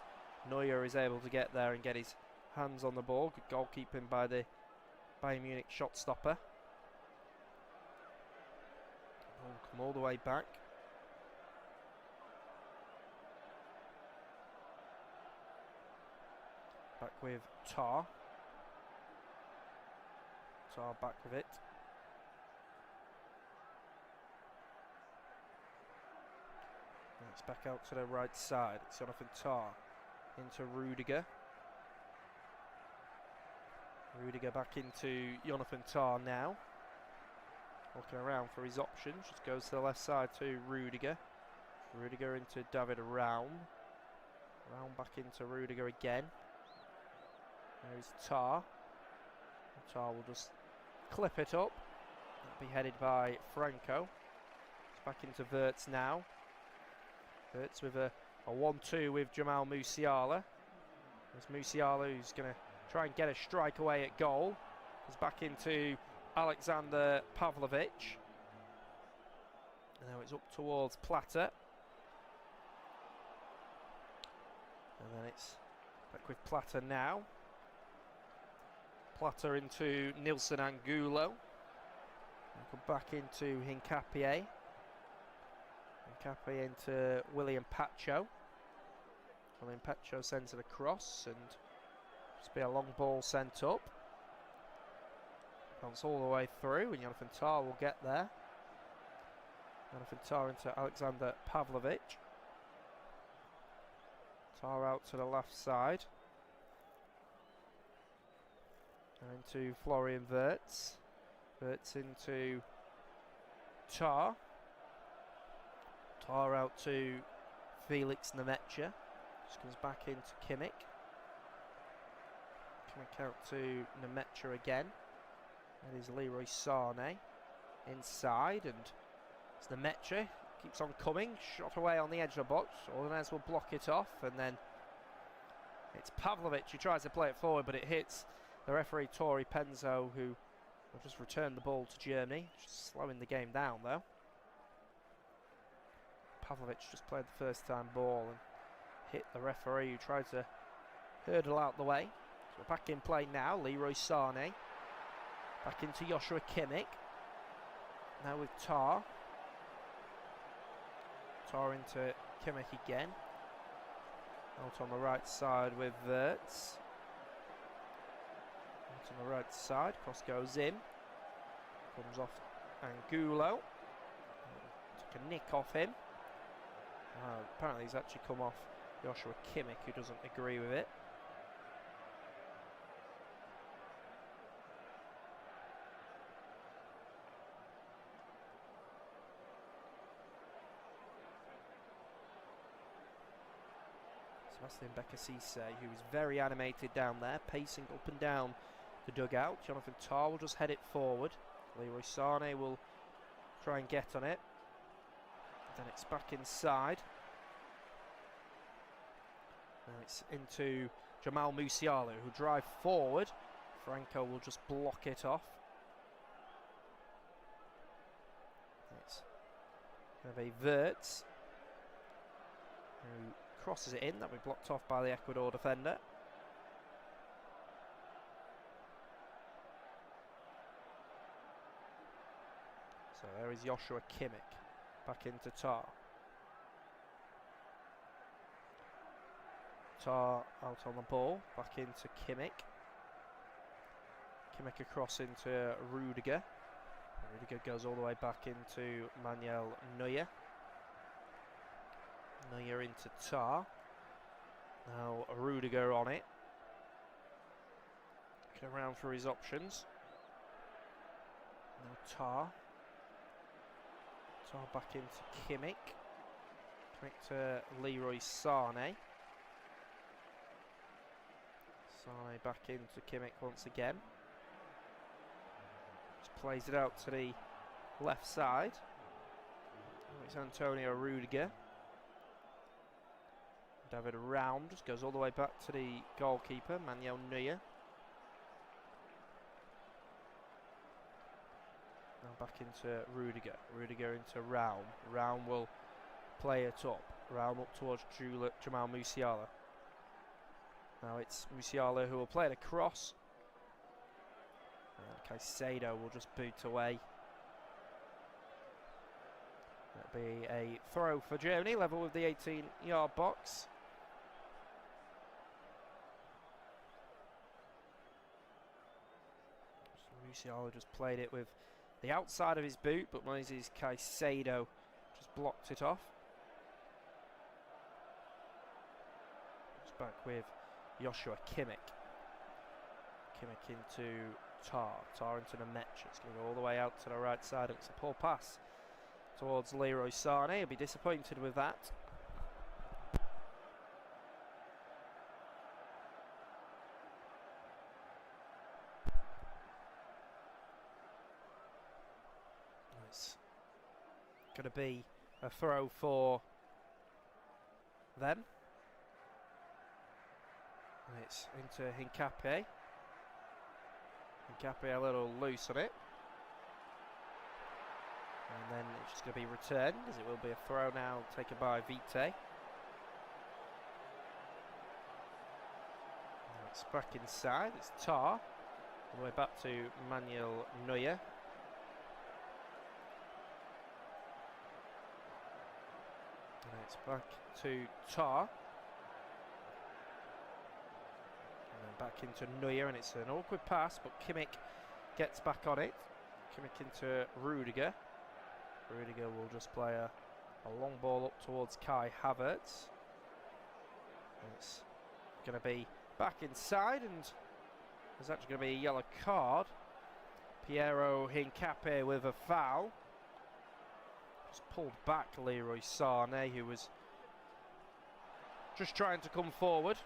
Neuer is able to get there and get his hands on the ball. Good goalkeeping by the Bayern Munich shot stopper. Ball come all the way back. Back with Tar. Tar back with it. And it's back out to the right side. It's Jonathan Tar into Rudiger. Rudiger back into Jonathan Tar now. Looking around for his options. Just goes to the left side to Rudiger. Rudiger into David Raum. Raum back into Rudiger again. There's Tar. Tar will just clip it up. That'll be headed by Franco. It's back into Wirtz now. Wirtz with a 1-2 with Jamal Musiala. There's Musiala who's going to try and get a strike away at goal. He's back into Alexander Pavlovic. And now it's up towards Plata. And then it's back with Plata now. Plata into Nilson Angulo. And come back into Hincapié. Hincapié into William Pacho. William Pacho sends it across and just be a long ball sent up. Bounce all the way through and Jonathan Tar will get there. Jonathan Tar into Alexander Pavlovic. Tar out to the left side. And into Florian Wirtz. Wirtz into Tar. Tar out to Felix Nemecha. Just comes back into Kimmich. Kimmich out to Nemecha again. That is Leroy Sané inside, and it's Nemecha. Keeps on coming. Shot away on the edge of the box. Ordonez will block it off, and then it's Pavlovic who tries to play it forward, but it hits the referee Tori Penzo, who will just return the ball to Germany. Just slowing the game down though. Pavlovic just played the first time ball and hit the referee who tried to hurdle out the way. So back in play now, Leroy Sané. Back into Joshua Kimmich. Now with Tar. Tar into Kimmich again. Out on the right side with Wirtz. Out on the right side, cross goes in. Comes off Angulo. Took a nick off him. Apparently he's actually come off Joshua Kimmich, who doesn't agree with it. Sebastian Bekasise, who is very animated down there, pacing up and down the dugout. Jonathan Tar will just head it forward. Leroy Sané will try and get on it. Then it's back inside. Now it's into Jamal Musiala, who drive forward. Franco will just block it off. It's Hervé Wirtz, who crosses it in. That'll be blocked off by the Ecuador defender. So there is Joshua Kimmich. Back into Tar. Tar out on the ball. Back into Kimmich. Kimmich across into Rudiger. Rudiger goes all the way back into Manuel Neuer. Neuer into Tar. Now Rudiger on it. Looking around for his options. Now Tar. Tar back into Kimmich. Kimmich to Leroy Sané. Sané back into Kimmich once again. Just plays it out to the left side. It's Antonio Rudiger. David Raum just goes all the way back to the goalkeeper, Manuel Neuer. Now back into Rudiger. Rudiger into Raum. Raum will play it up. Raum up towards Jamal Musiala. Now it's Musiala who will play it across. And Caicedo will just boot away. That'll be a throw for Germany, level with the 18-yard box. Musiala just played it with the outside of his boot, but Moises Caicedo just blocked it off. It's back with Joshua Kimmich. Kimmich into Tar into Nemecha. It's going to go all the way out to the right side. It's a poor pass towards Leroy Sané. He'll be disappointed with that. It's going to be a throw for them. And it's into Hincapié. Hincapié a little loose on it. And then it's just going to be returned, as it will be a throw now taken by Vite. It's back inside, it's Tar. All the way back to Manuel Neuer. And it's back to Tar. And then back into Neuer, and it's an awkward pass, but Kimmich gets back on it. Kimmich into Rudiger. Rudiger will just play a long ball up towards Kai Havertz. And it's going to be back inside, and there's actually going to be a yellow card. Piero Hincapié with a foul. Just pulled back Leroy Sané, who was just trying to come forward.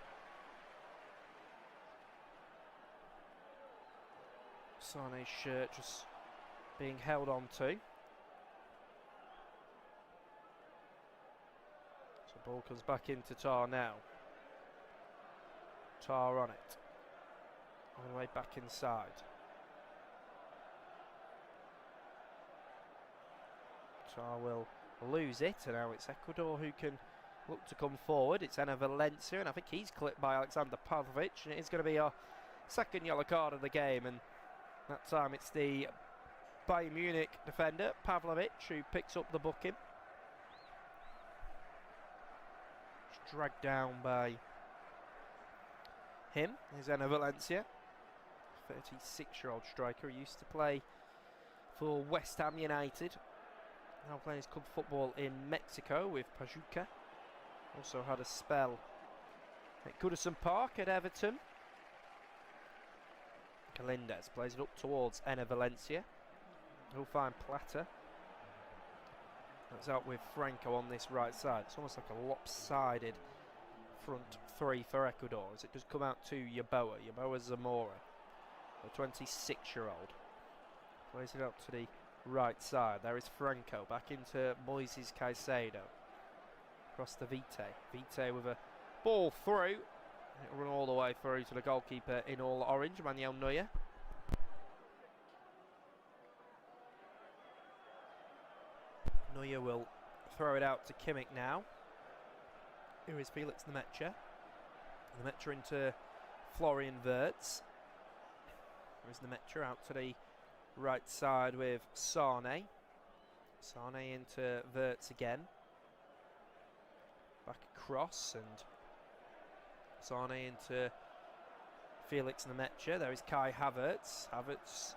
Sané's shirt just being held on to. So ball comes back into Tar now. Tar on it. All the way back inside. Tar will lose it, and now it's Ecaudor who can look to come forward. It's Enner Valencia, and I think he's clipped by Alexander Pavlovic, and it is going to be our second yellow card of the game, and that time it's the Bayern Munich defender, Pavlovic, who picks up the booking. Just dragged down by him. Here's Enner Valencia, 36-year-old striker who used to play for West Ham United. Now playing his club football in Mexico with Pachuca. Also had a spell at Goodison Park at Everton. Galindez plays it up towards Enner Valencia. He'll find Plata. That's out with Franco on this right side. It's almost like a lopsided front three for Ecaudor, as it does come out to Yeboah Zamora, the 26-year-old. Plays it out to the right side. There is Franco back into Moises Caicedo. Across to Vite. Vite with a ball through. It'll run all the way through to the goalkeeper in all orange, Manuel Neuer. Neuer will throw it out to Kimmich now. Here is Felix Nemecha. Nemecha into Florian Wirtz. There is Nemecha out to the right side with Sané. Sané into Wirtz again. Back across, and Sané into Felix Nemecha. There is Kai Havertz. Havertz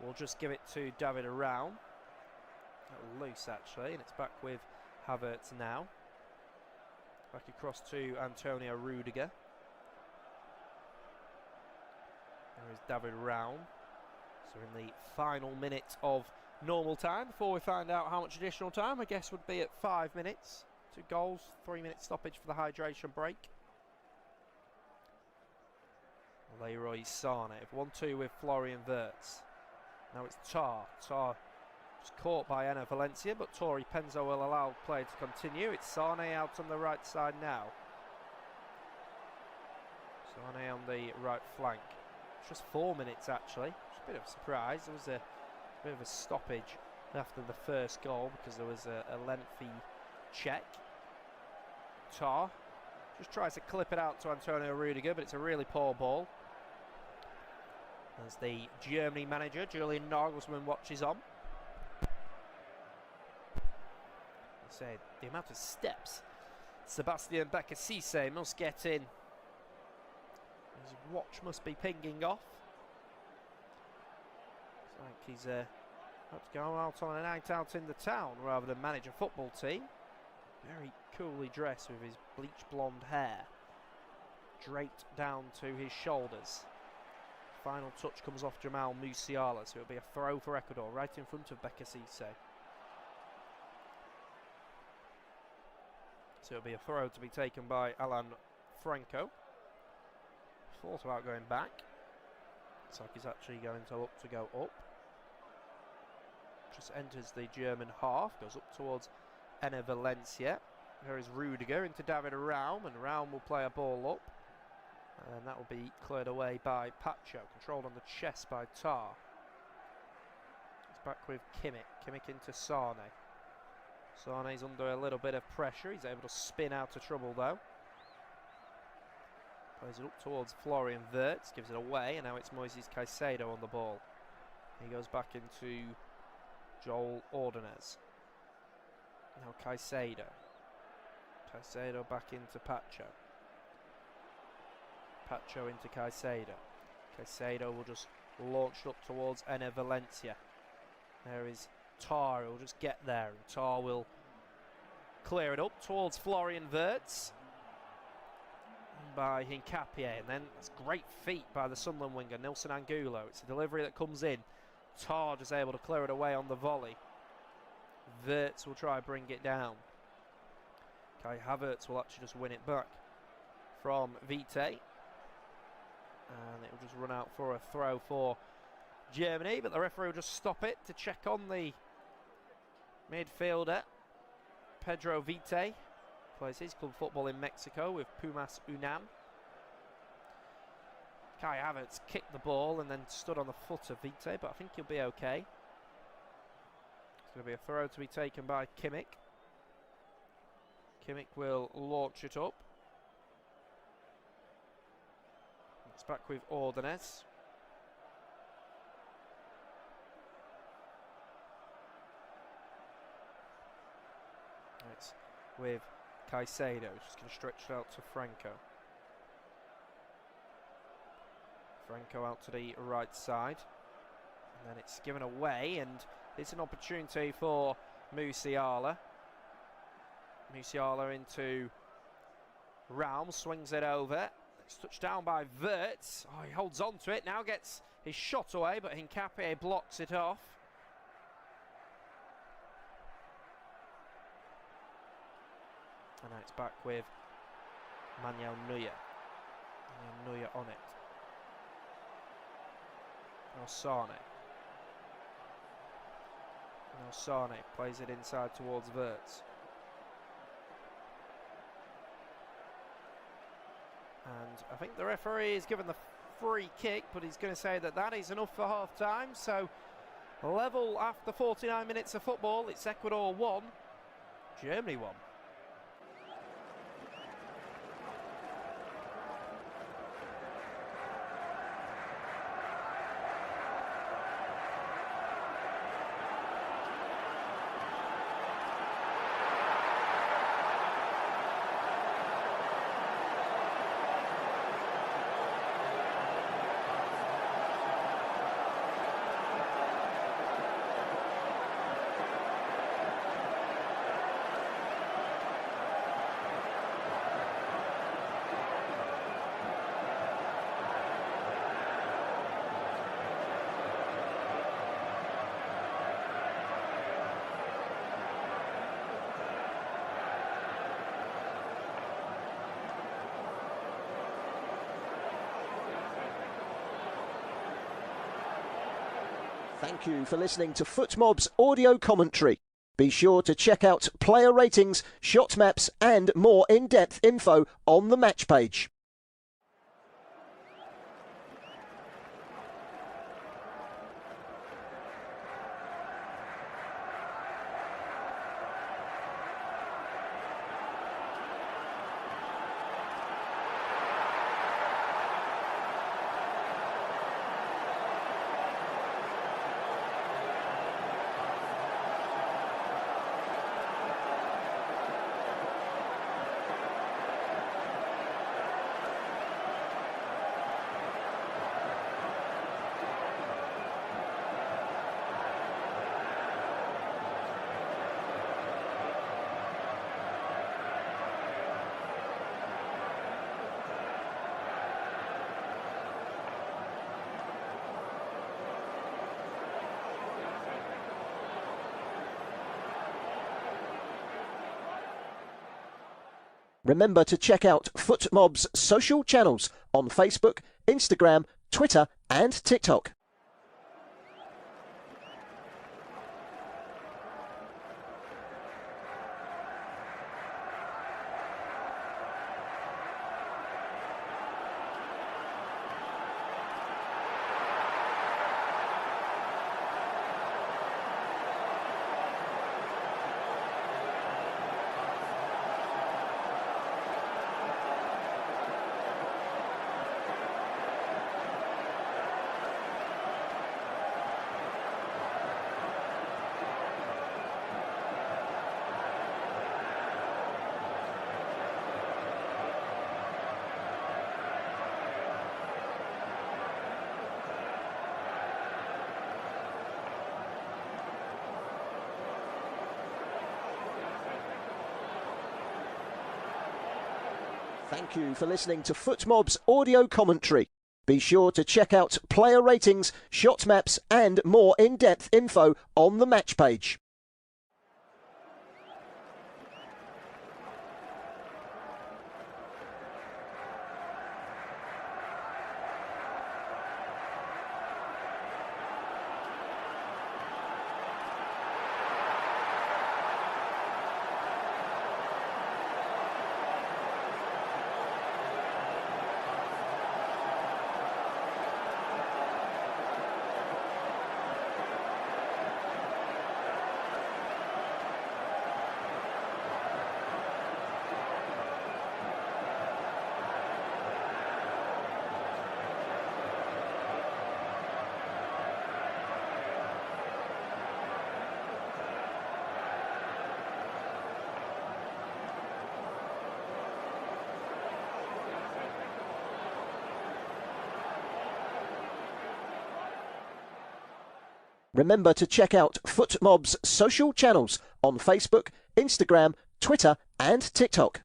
will just give it to David Araun. A little loose actually, and it's back with Havertz now. Back across to Antonio Rudiger. There is David Araun. So in the final minute of normal time, before we find out how much additional time, I guess would be at 5 minutes. 2 goals, 3-minute stoppage for the hydration break. Leroy Sané, 1-2 with Florian Wirtz. Now it's Tar. Tar just caught by Enner Valencia, but Tori Penzo will allow play to continue. It's Sané out on the right side now. Sané on the right flank. It's just 4 minutes actually. It's a bit of a surprise. There was a bit of a stoppage after the first goal because there was a lengthy check. Tar just tries to clip it out to Antonio Rudiger, but it's a really poor ball. As the Germany manager, Julian Nagelsmann, watches on. I say the amount of steps Sebastian Bakassise must get in. His watch must be pinging off. like he's about to go out on a night out in the town rather than manage a football team. Very coolly dressed with his bleach blonde hair draped down to his shoulders. Final touch comes off Jamal Musiala, so it'll be a throw for Ecuador right in front of Bekasise. So it'll be a throw to be taken by Alan Franco. Thought about going back. Looks like he's actually going to look to go up. Just enters the German half, goes up towards Enner Valencia. There is Rudiger into David Raum, and Raum will play a ball up. And that will be cleared away by Pacho, controlled on the chest by Tar. It's back with Kimmich. Kimmich into Sane. Sane's under a little bit of pressure. He's able to spin out of trouble though. Plays it up towards Florian Wirtz, gives it away, and now it's Moises Caicedo on the ball. He goes back into Joel Ordonez. Now Caicedo. Caicedo back into Pacho. Pacho into Caicedo. Caicedo will just launch up towards Enner Valencia. There is Tar, who will just get there, and Tar will clear it up towards Florian Wirtz by Hincapié, and then it's great feat by the Sunderland winger Nilson Angulo. It's a delivery that comes in. Tar just able to clear it away on the volley. Wirtz will try to bring it down. Kai Havertz will actually just win it back from Vite. And it will just run out for a throw for Germany, but the referee will just stop it to check on the midfielder. Pedro Vite plays his club football in Mexico with Pumas Unam. Kai Havertz kicked the ball and then stood on the foot of Vite, but I think he'll be okay. It's going to be a throw to be taken by Kimmich. Kimmich will launch it up. It's back with Ordonez. It's with Caicedo, just going to stretch it out to Franco. Franco out to the right side. And then it's given away, and it's an opportunity for Musiala. Musiala into Raum, swings it over. It's touched down by Wirtz. Oh, he holds on to it, now gets his shot away, but Hincapié blocks it off. And now it's back with Manuel Neuer. Manuel Neuer on it. Now Sane. Now Sane plays it inside towards Wirtz. And I think the referee is given the free kick, but he's going to say that that is enough for half time. So level after 49 minutes of football. It's Ecuador 1, Germany 1. Thank you for listening to FootMob's audio commentary. Be sure to check out player ratings, shot maps and more in-depth info on the match page. Remember to check out FootMob's social channels on Facebook, Instagram, Twitter and TikTok. Thank you for listening to FootMob's audio commentary. Be sure to check out player ratings, shot maps and more in-depth info on the match page. Remember to check out FootMob's social channels on Facebook, Instagram, Twitter and TikTok.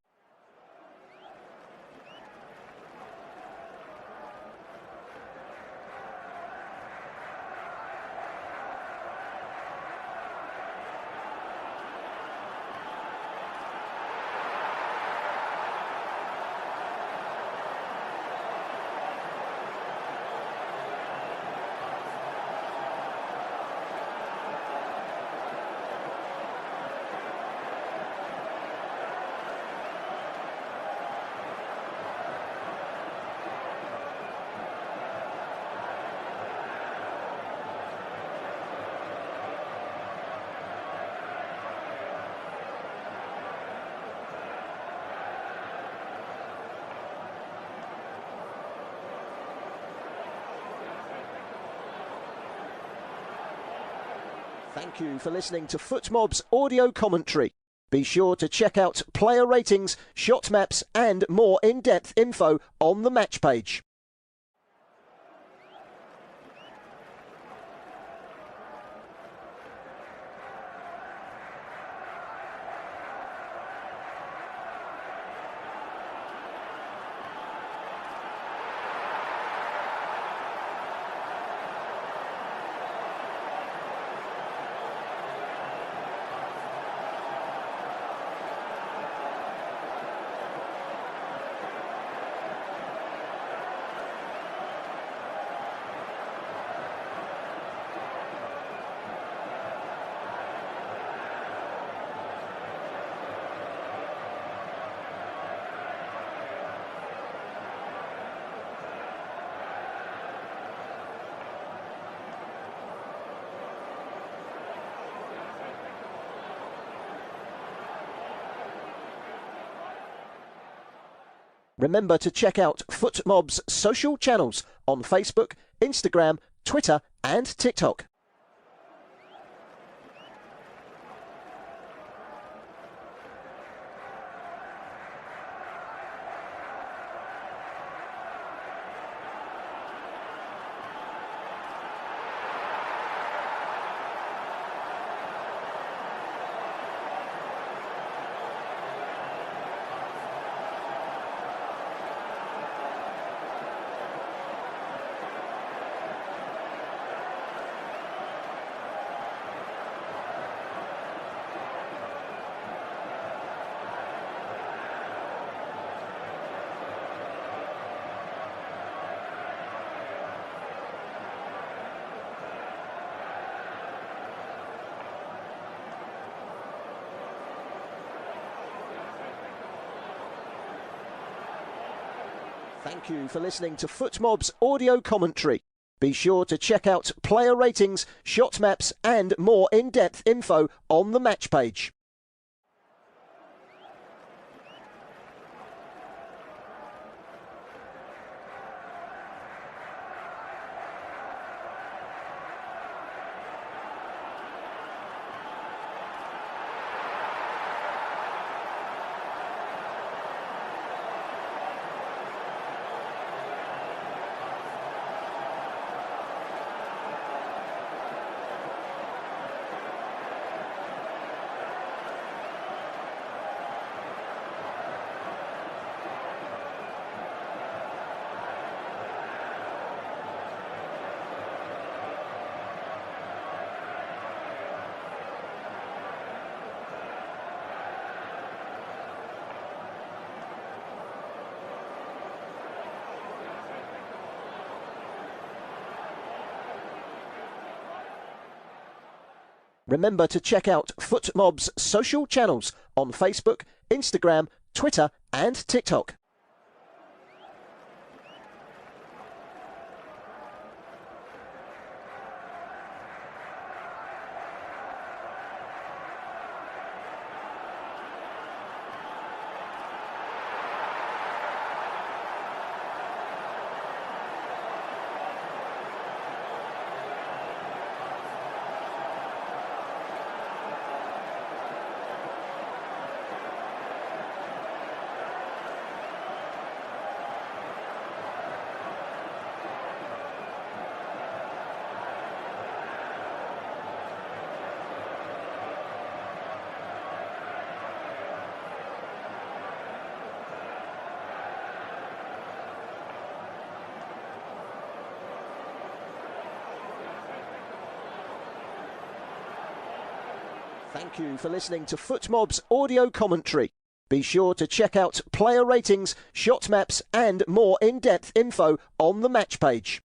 Thank you for listening to FootMob's audio commentary. Be sure to check out player ratings, shot maps and more in-depth info on the match page. Remember to check out FootMob's social channels on Facebook, Instagram, Twitter and TikTok. Thank you for listening to FootMob's audio commentary. Be sure to check out player ratings, shot maps and more in-depth info on the match page. Remember to check out FootMob's social channels on Facebook, Instagram, Twitter and TikTok. Thank you for listening to FootMob's audio commentary. Be sure to check out player ratings, shot maps and more in-depth info on the match page.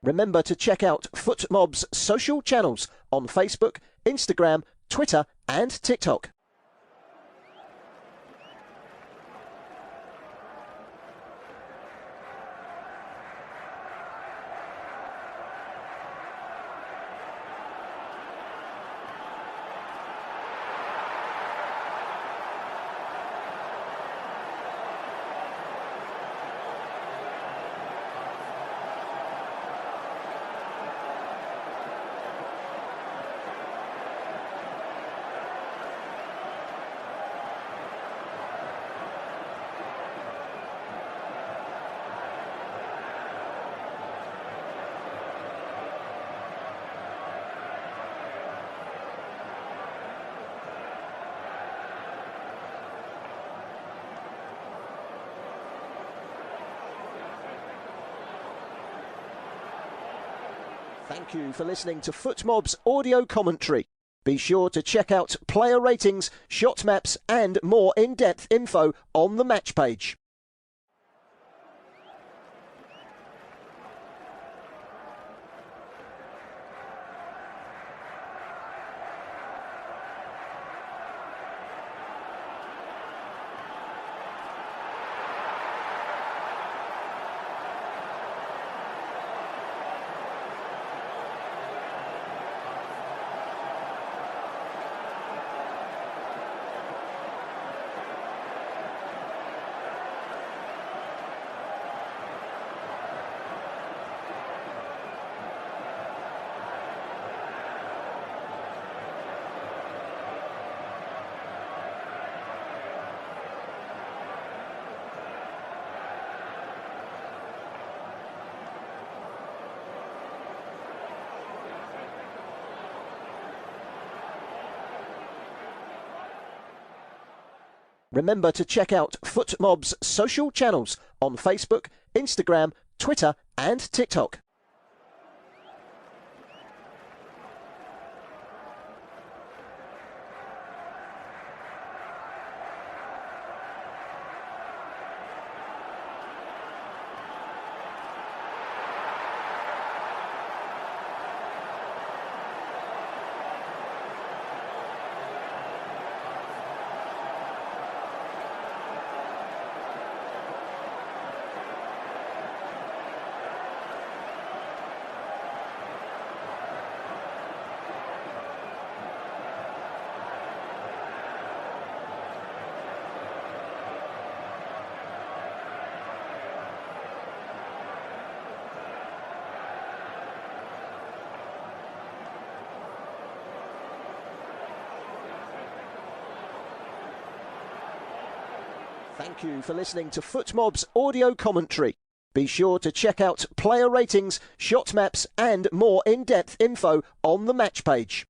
Remember to check out FootMob's social channels on Facebook, Instagram, Twitter and TikTok. Thank you for listening to FootMob's audio commentary. Be sure to check out player ratings, shot maps and more in-depth info on the match page. Remember to check out FootMob's social channels on Facebook, Instagram, Twitter and TikTok. Thank you for listening to FootMob's audio commentary. Be sure to check out player ratings, shot maps and more in-depth info on the match page.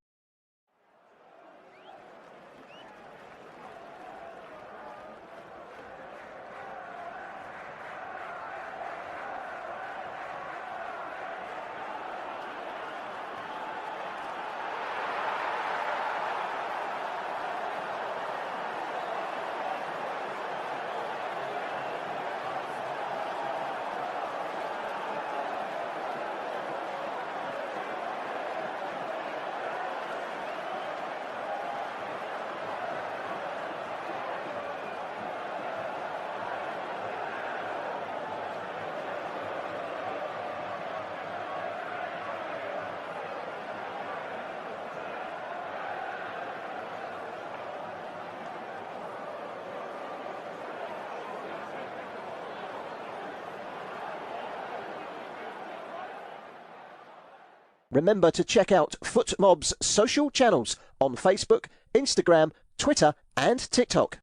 Remember to check out FootMob's social channels on Facebook, Instagram, Twitter and TikTok.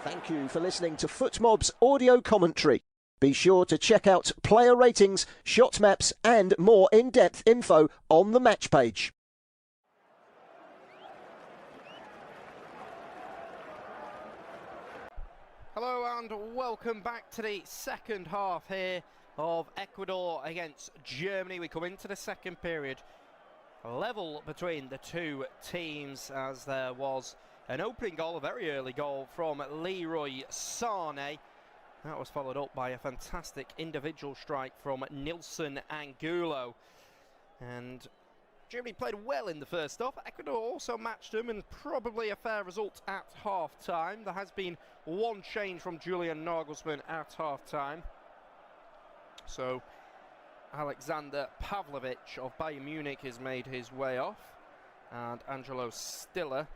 Thank you for listening to FootMob's audio commentary. Be sure to check out player ratings, shot maps and more in-depth info on the match page. Hello and welcome back to the second half here of Ecuador against Germany. We come into the second period level between the two teams as there was an opening goal, a very early goal from Leroy Sané. That was followed up by a fantastic individual strike from Nilson Angulo. And Germany played well in the first half. Ecuador also matched them and probably a fair result at half-time. There has been one change from Julian Nagelsmann at half-time. So Alexander Pavlovic of Bayern Munich has made his way off. And Angelo Stiller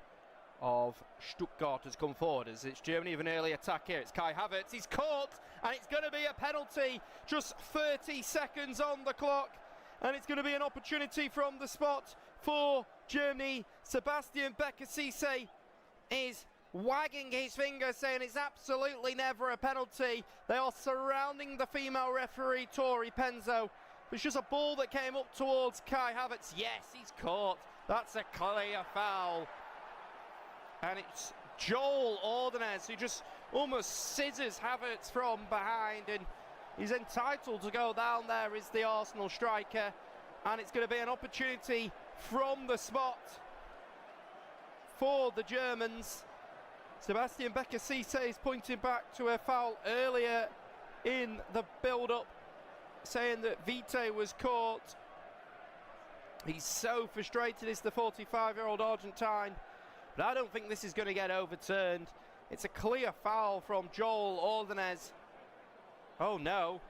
of Stuttgart has come forward as it's Germany with an early attack here. It's Kai Havertz, he's caught and it's going to be a penalty, just 30 seconds on the clock and it's going to be an opportunity from the spot for Germany. Sebastian Becasise is wagging his finger saying it's absolutely never a penalty. They are surrounding the female referee Tori Penzo. It's just a ball that came up towards Kai Havertz. Yes, he's caught. That's a clear foul. And it's Joel Ordonez who just almost scissors Havertz from behind, and he's entitled to go down there as the Arsenal striker, and it's going to be an opportunity from the spot for the Germans. Sebastian Becasise is pointing back to a foul earlier in the build-up, saying that Vite was caught. He's so frustrated, is the 45-year-old Argentine. But I don't think this is going to get overturned. It's a clear foul from Joel Ordonez. Oh no,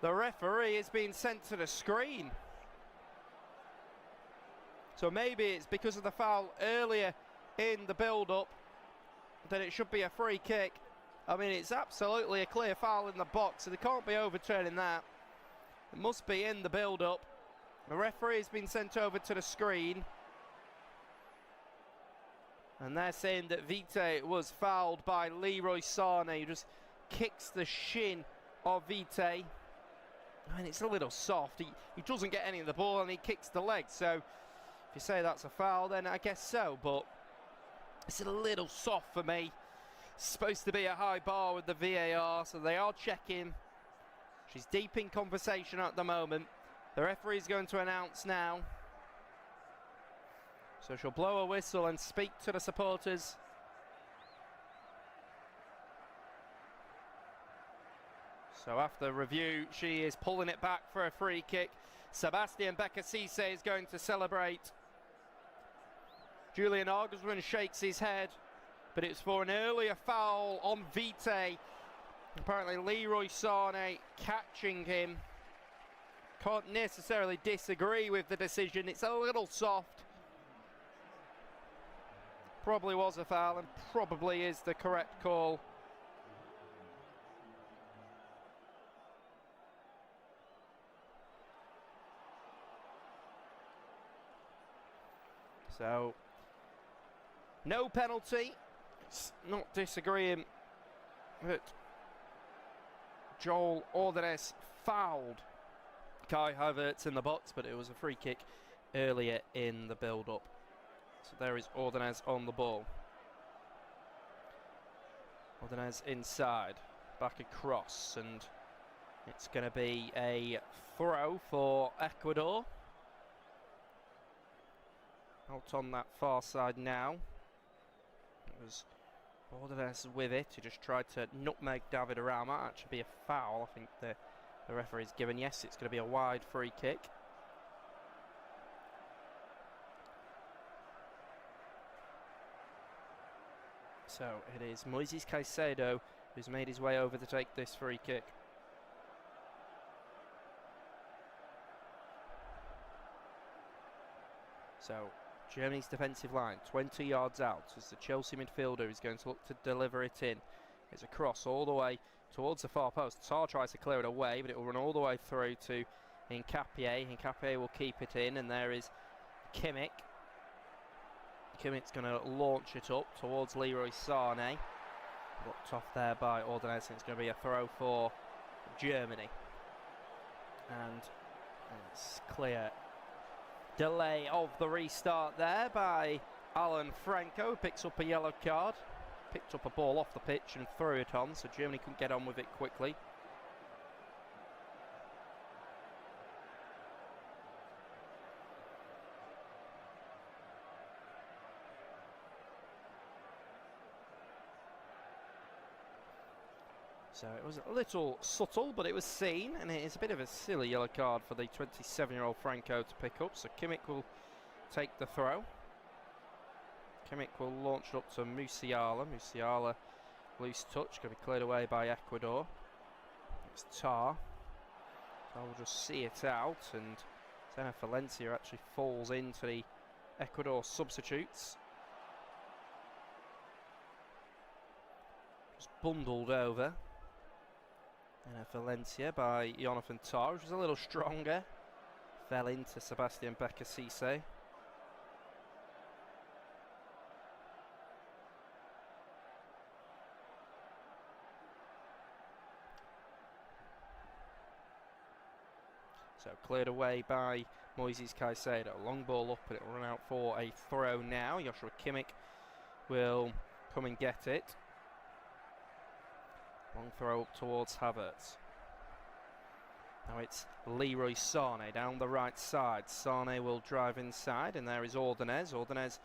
the referee is being sent to the screen. So maybe it's because of the foul earlier in the build-up that it should be a free kick. I mean, it's absolutely a clear foul in the box, so they can't be overturning that. It must be in the build-up. The referee has been sent over to the screen. And they're saying that Vite was fouled by Leroy Sané, who just kicks the shin of Vite. I mean, it's a little soft. He doesn't get any of the ball and he kicks the leg. So if you say that's a foul, then I guess so. But it's a little soft for me. It's supposed to be a high bar with the VAR, so they are checking. She's deep in conversation at the moment. The referee is going to announce now. So she'll blow a whistle and speak to the supporters. So after review, she is pulling it back for a free kick. Sebastian Becasise is going to celebrate. Julian Argusman shakes his head, but it's for an earlier foul on Vite. Apparently Leroy Sané catching him. Can't necessarily disagree with the decision. It's a little soft. Probably was a foul and probably is the correct call. So, no penalty. It's not disagreeing that Joel Ordonez fouled Kai Havertz in the box, but it was a free kick earlier in the build-up. So there is Ordonez on the ball. Ordonez inside, back across, and it's going to be a throw for Ecuador. Out on that far side now. It was Ordonez with it. He just tried to nutmeg David Arama. Might actually be a foul. I think the referee's given. Yes, it's going to be a wide free kick. So it is Moises Caicedo who's made his way over to take this free kick. So Germany's defensive line 20 yards out as the Chelsea midfielder is going to look to deliver it in. It's a cross all the way towards the far post. Tar tries to clear it away, but it will run all the way through to Hincapié. Hincapié will keep it in, and there is Kimmich. Kimmich's going to launch it up towards Leroy Sané. Blocked off there by Ordonez, and it's going to be a throw for Germany. And it's clear delay of the restart there by Alan Franco, who picks up a yellow card. Picked up a ball off the pitch and threw it on, so Germany couldn't get on with it quickly. So it was a little subtle, but it was seen, and it is a bit of a silly yellow card for the 27-year-old Franco to pick up. So Kimmich will take the throw. Kimmich will launch it up to Musiala. Musiala, loose touch, going to be cleared away by Ecuador. It's Tar. So we'll just see it out, and Zena Valencia actually falls into the Ecuador substitutes. Just bundled over. And Valencia by Jonathan Tar, which was a little stronger. Fell into Sebastian Becasise. So cleared away by Moises Caicedo. Long ball up, and it will run out for a throw now. Joshua Kimmich will come and get it. Long throw up towards Havertz. Now it's Leroy Sané down the right side. Sané will drive inside, and there is Ordonez. Ordonez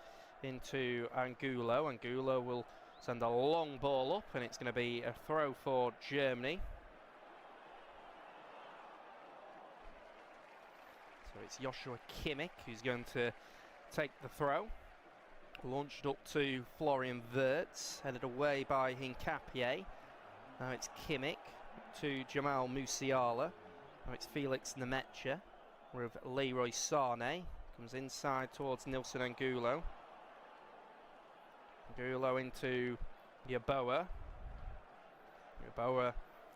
into Angulo. Angulo will send a long ball up, and it's going to be a throw for Germany. So it's Joshua Kimmich who's going to take the throw. Launched up to Florian Wirtz, headed away by Hincapié. Now it's Kimmich to Jamal Musiala. Now it's Felix Nemetcha with Leroy Sané. Comes inside towards Nilson Angulo. Angulo into Yeboah. Yeboah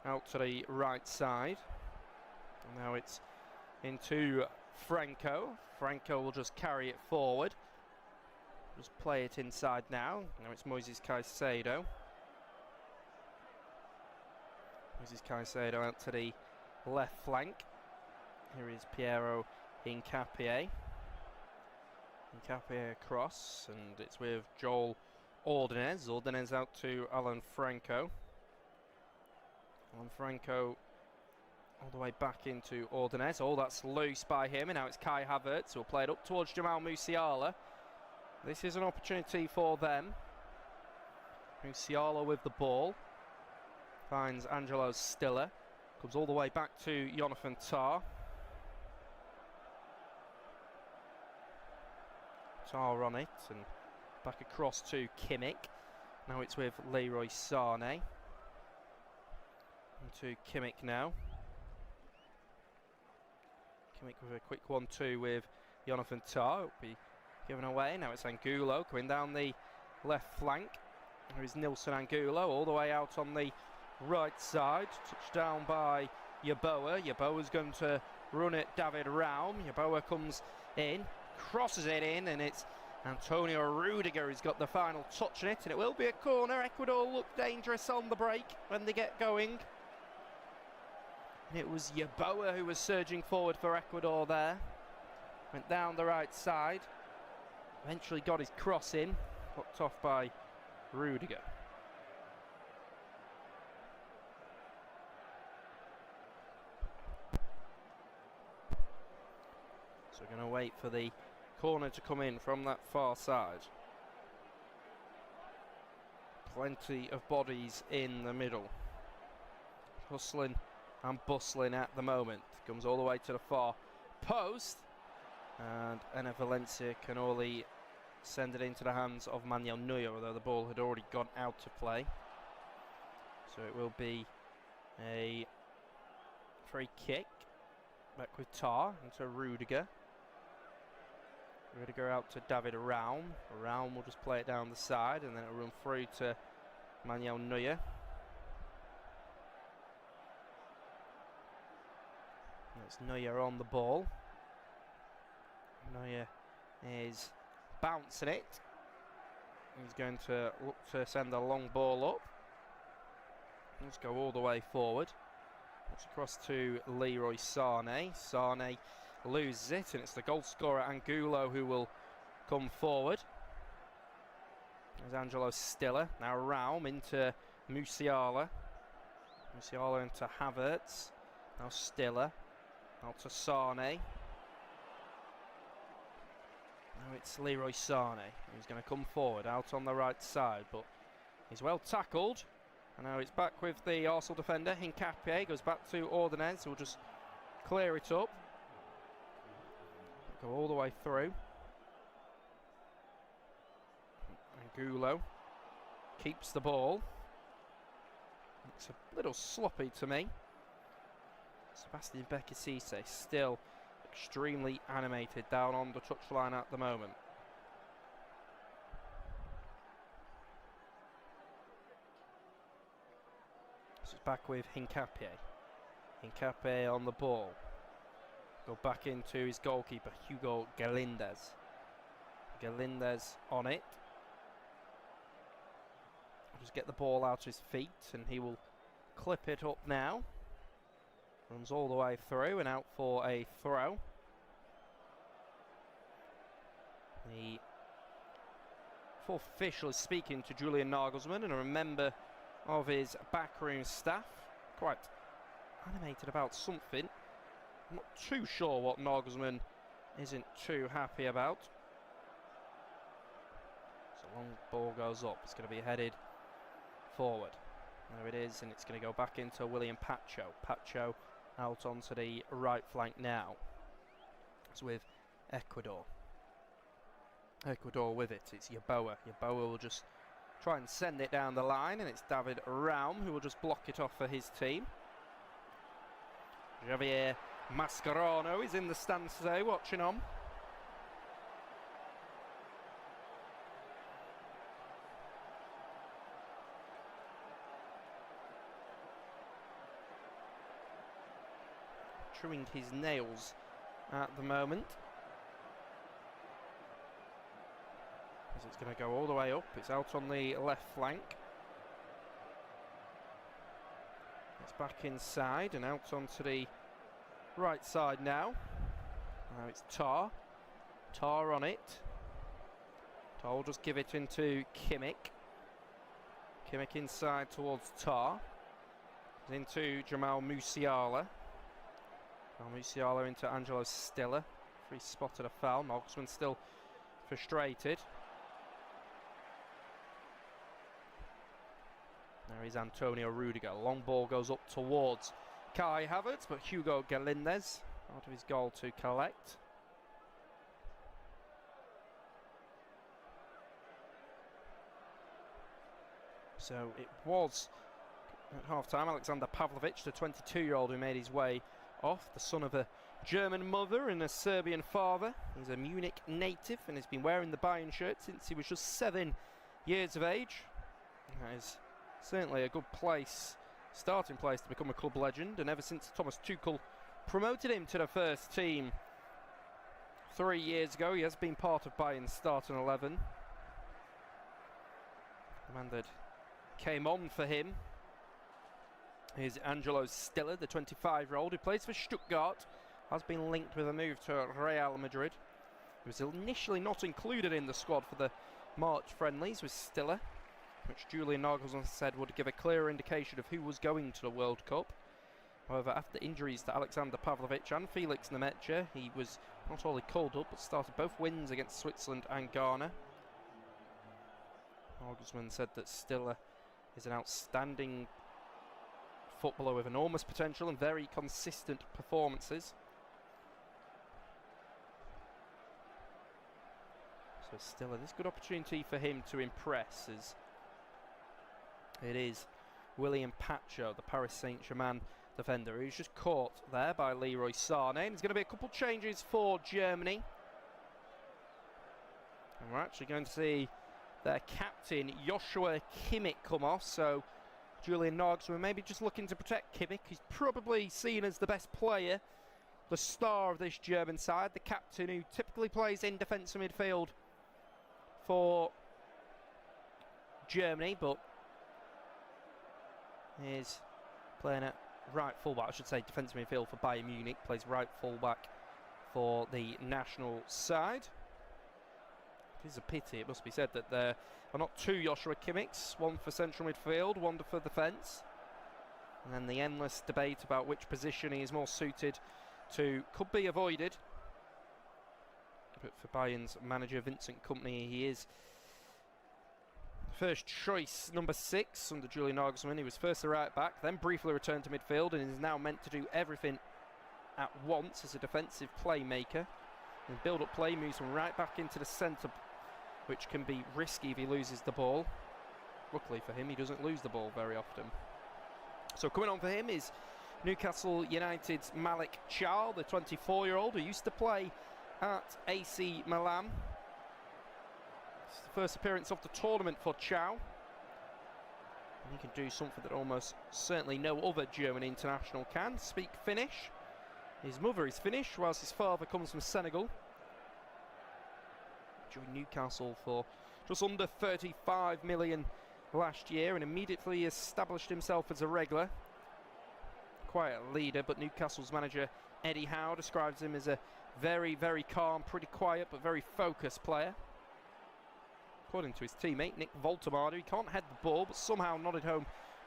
out to the right side. And now it's into Franco. Franco will just carry it forward. Just play it inside now. Now it's Moises Caicedo. Moises Caicedo out to the left flank. Here is Piero Hincapié. Hincapié across, and it's with Joel Ordonez. Ordonez out to Alan Franco. Alan Franco all the way back into Ordonez. Oh, that's loose by him, and now it's Kai Havertz who will play it up towards Jamal Musiala. This is an opportunity for them. Musiala with the ball. Finds Angelo Stiller. Comes all the way back to Jonathan Tah. Tah on it, and back across to Kimmich. Now it's with Leroy Sané. Into Kimmich now. Kimmich with a quick 1-2 with Jonathan Tah. It'll be given away. Now it's Angulo coming down the left flank. There is Nilson Angulo all the way out on the right side. Touched down by Yeboah. Yeboah's going to run it David Raum. Yeboah comes in, crosses it in, and it's Antonio Rudiger who's got the final touch on it, and it will be a corner. Ecuador look dangerous on the break when they get going. And it was Yeboah who was surging forward for Ecuador there. Went down the right side. Eventually got his cross in, blocked off by Rudiger. So we're going to wait for the corner to come in from that far side. Plenty of bodies in the middle. Hustling and bustling at the moment. Comes all the way to the far post. And Enner Valencia can only send it into the hands of Manuel Neuer, although the ball had already gone out to play. So it will be a free kick. Back with Tah into Rudiger. Rudiger out to David Raum. Raum will just play it down the side, and then it'll run through to Manuel Neuer. That's Neuer on the ball. Neuer is bouncing it. He's going to look to send a long ball up. Let's go all the way forward. It's across to Leroy Sané. Sané loses it, and it's the goal scorer Angulo who will come forward. There's Angelo Stiller. Now Raum into Musiala. Musiala into Havertz. Now Stiller. Out to Sané. Now it's Leroy Sané who's going to come forward out on the right side, but he's well tackled. And now it's back with the Arsenal defender. Hincapié goes back to Ordonez, who will just clear it up. Go all the way through. Angulo keeps the ball. It's a little sloppy to me. Sebastian Bekasise still extremely animated down on the touchline at the moment. This is back with Hincapié. Hincapié on the ball. Go back into his goalkeeper, Hugo Galindez. Galindez on it. Just get the ball out of his feet, and he will clip it up now. Runs all the way through and out for a throw. The fourth official is speaking to Julian Nagelsmann and a member of his backroom staff. Quite animated about something. I'm not too sure what Nagelsmann isn't too happy about. So long ball goes up. It's going to be headed forward. There it is, and it's going to go back into William Pacho. Pacho out onto the right flank now. It's with Ecuador. Ecuador with it. It's Yeboah. Yeboah will just try and send it down the line, and it's David Raum who will just block it off for his team. Javier Mascherano is in the stands today watching on. Chewing his nails at the moment. As it's going to go all the way up. It's out on the left flank. It's back inside and out onto the right side now. Now it's Tar. Tar on it. Tar will just give it into Kimmich. Kimmich inside towards Tar. Into Jamal Musiala. Musiala into Angelo Stiller. He spotted a foul. Noggsman still frustrated. There is Antonio Rudiger. Long ball goes up towards Kai Havertz, but Hugo Galindez out of his goal to collect. So it was at half-time Alexander Pavlovic, the 22-year-old who made his way off, the son of a German mother and a Serbian father. He's a Munich native and has been wearing the Bayern shirt since he was just 7 years of age. That is certainly a good place, starting place to become a club legend, and ever since Thomas Tuchel promoted him to the first team 3 years ago, he has been part of Bayern's starting 11. The man that came on for him is Angelo Stiller, the 25-year-old who plays for Stuttgart, has been linked with a move to Real Madrid. He was initially not included in the squad for the March friendlies with Stiller, which Julian Nagelsmann said would give a clearer indication of who was going to the World Cup. However, after injuries to Alexander Pavlovic and Felix Nemetja, he was not only called up but started both wins against Switzerland and Ghana. Nagelsmann said that Stiller is an outstanding footballer with enormous potential and very consistent performances. So Stiller, this good opportunity for him to impress, as it is William Pacho, the Paris Saint-Germain defender, who's just caught there by Leroy Sané. And there's going to be a couple changes for Germany. And we're actually going to see their captain Joshua Kimmich come off, so Julian Nagelsmann maybe just looking to protect Kimmich. He's probably seen as the best player, the star of this German side, the captain who typically plays in defensive midfield for Germany, but is playing at right fullback, I should say defensive midfield for Bayern Munich, plays right fullback for the national side. It is a pity, it must be said, that there are not two Joshua Kimmichs, one for central midfield, one for defence. And then the endless debate about which position he is more suited to could be avoided. But for Bayern's manager Vincent Kompany, he is first choice number 6 under Julian Nagelsmann. He was first a right back, then briefly returned to midfield, and is now meant to do everything at once as a defensive playmaker. In build-up play, moves from right back into the centre, which can be risky if he loses the ball. Luckily for him, he doesn't lose the ball very often. So coming on for him is Newcastle United's Malik Chow, the 24-year-old who used to play at AC Milan. It's the first appearance of the tournament for Chow. And he can do something that almost certainly no other German international can: speak Finnish. His mother is Finnish, whilst his father comes from Senegal. Joined Newcastle for just under 35 million last year and immediately established himself as a regular. Quite a leader, but Newcastle's manager Eddie Howe describes him as a very, very calm, pretty quiet but very focused player. According to his teammate Nick Voltemade, he can't head the ball but somehow nodded home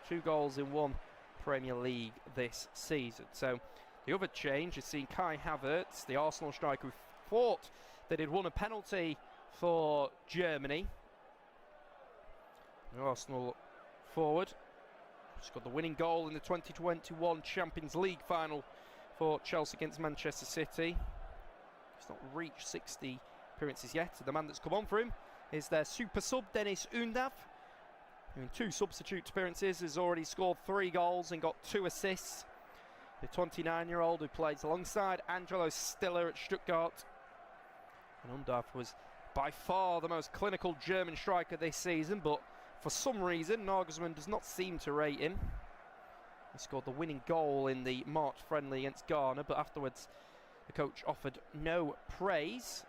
2 goals in 1 Premier League this season. So the other change is seeing Kai Havertz, the Arsenal striker who thought that he'd won a penalty for Germany. The Arsenal forward scored the winning goal in the 2021 Champions League final for Chelsea against Manchester City. He's He's not reached 60 appearances yet. The man that's come on for him is their super sub, Dennis Undav, who in 2 substitute appearances has already scored 3 goals and got 2 assists. The 29-year-old who plays alongside Angelo Stiller at Stuttgart. And Undav was by far the most clinical German striker this season, but for some reason Nagelsmann does not seem to rate him. He scored the winning goal in the March friendly against Ghana, but afterwards the coach offered no praise.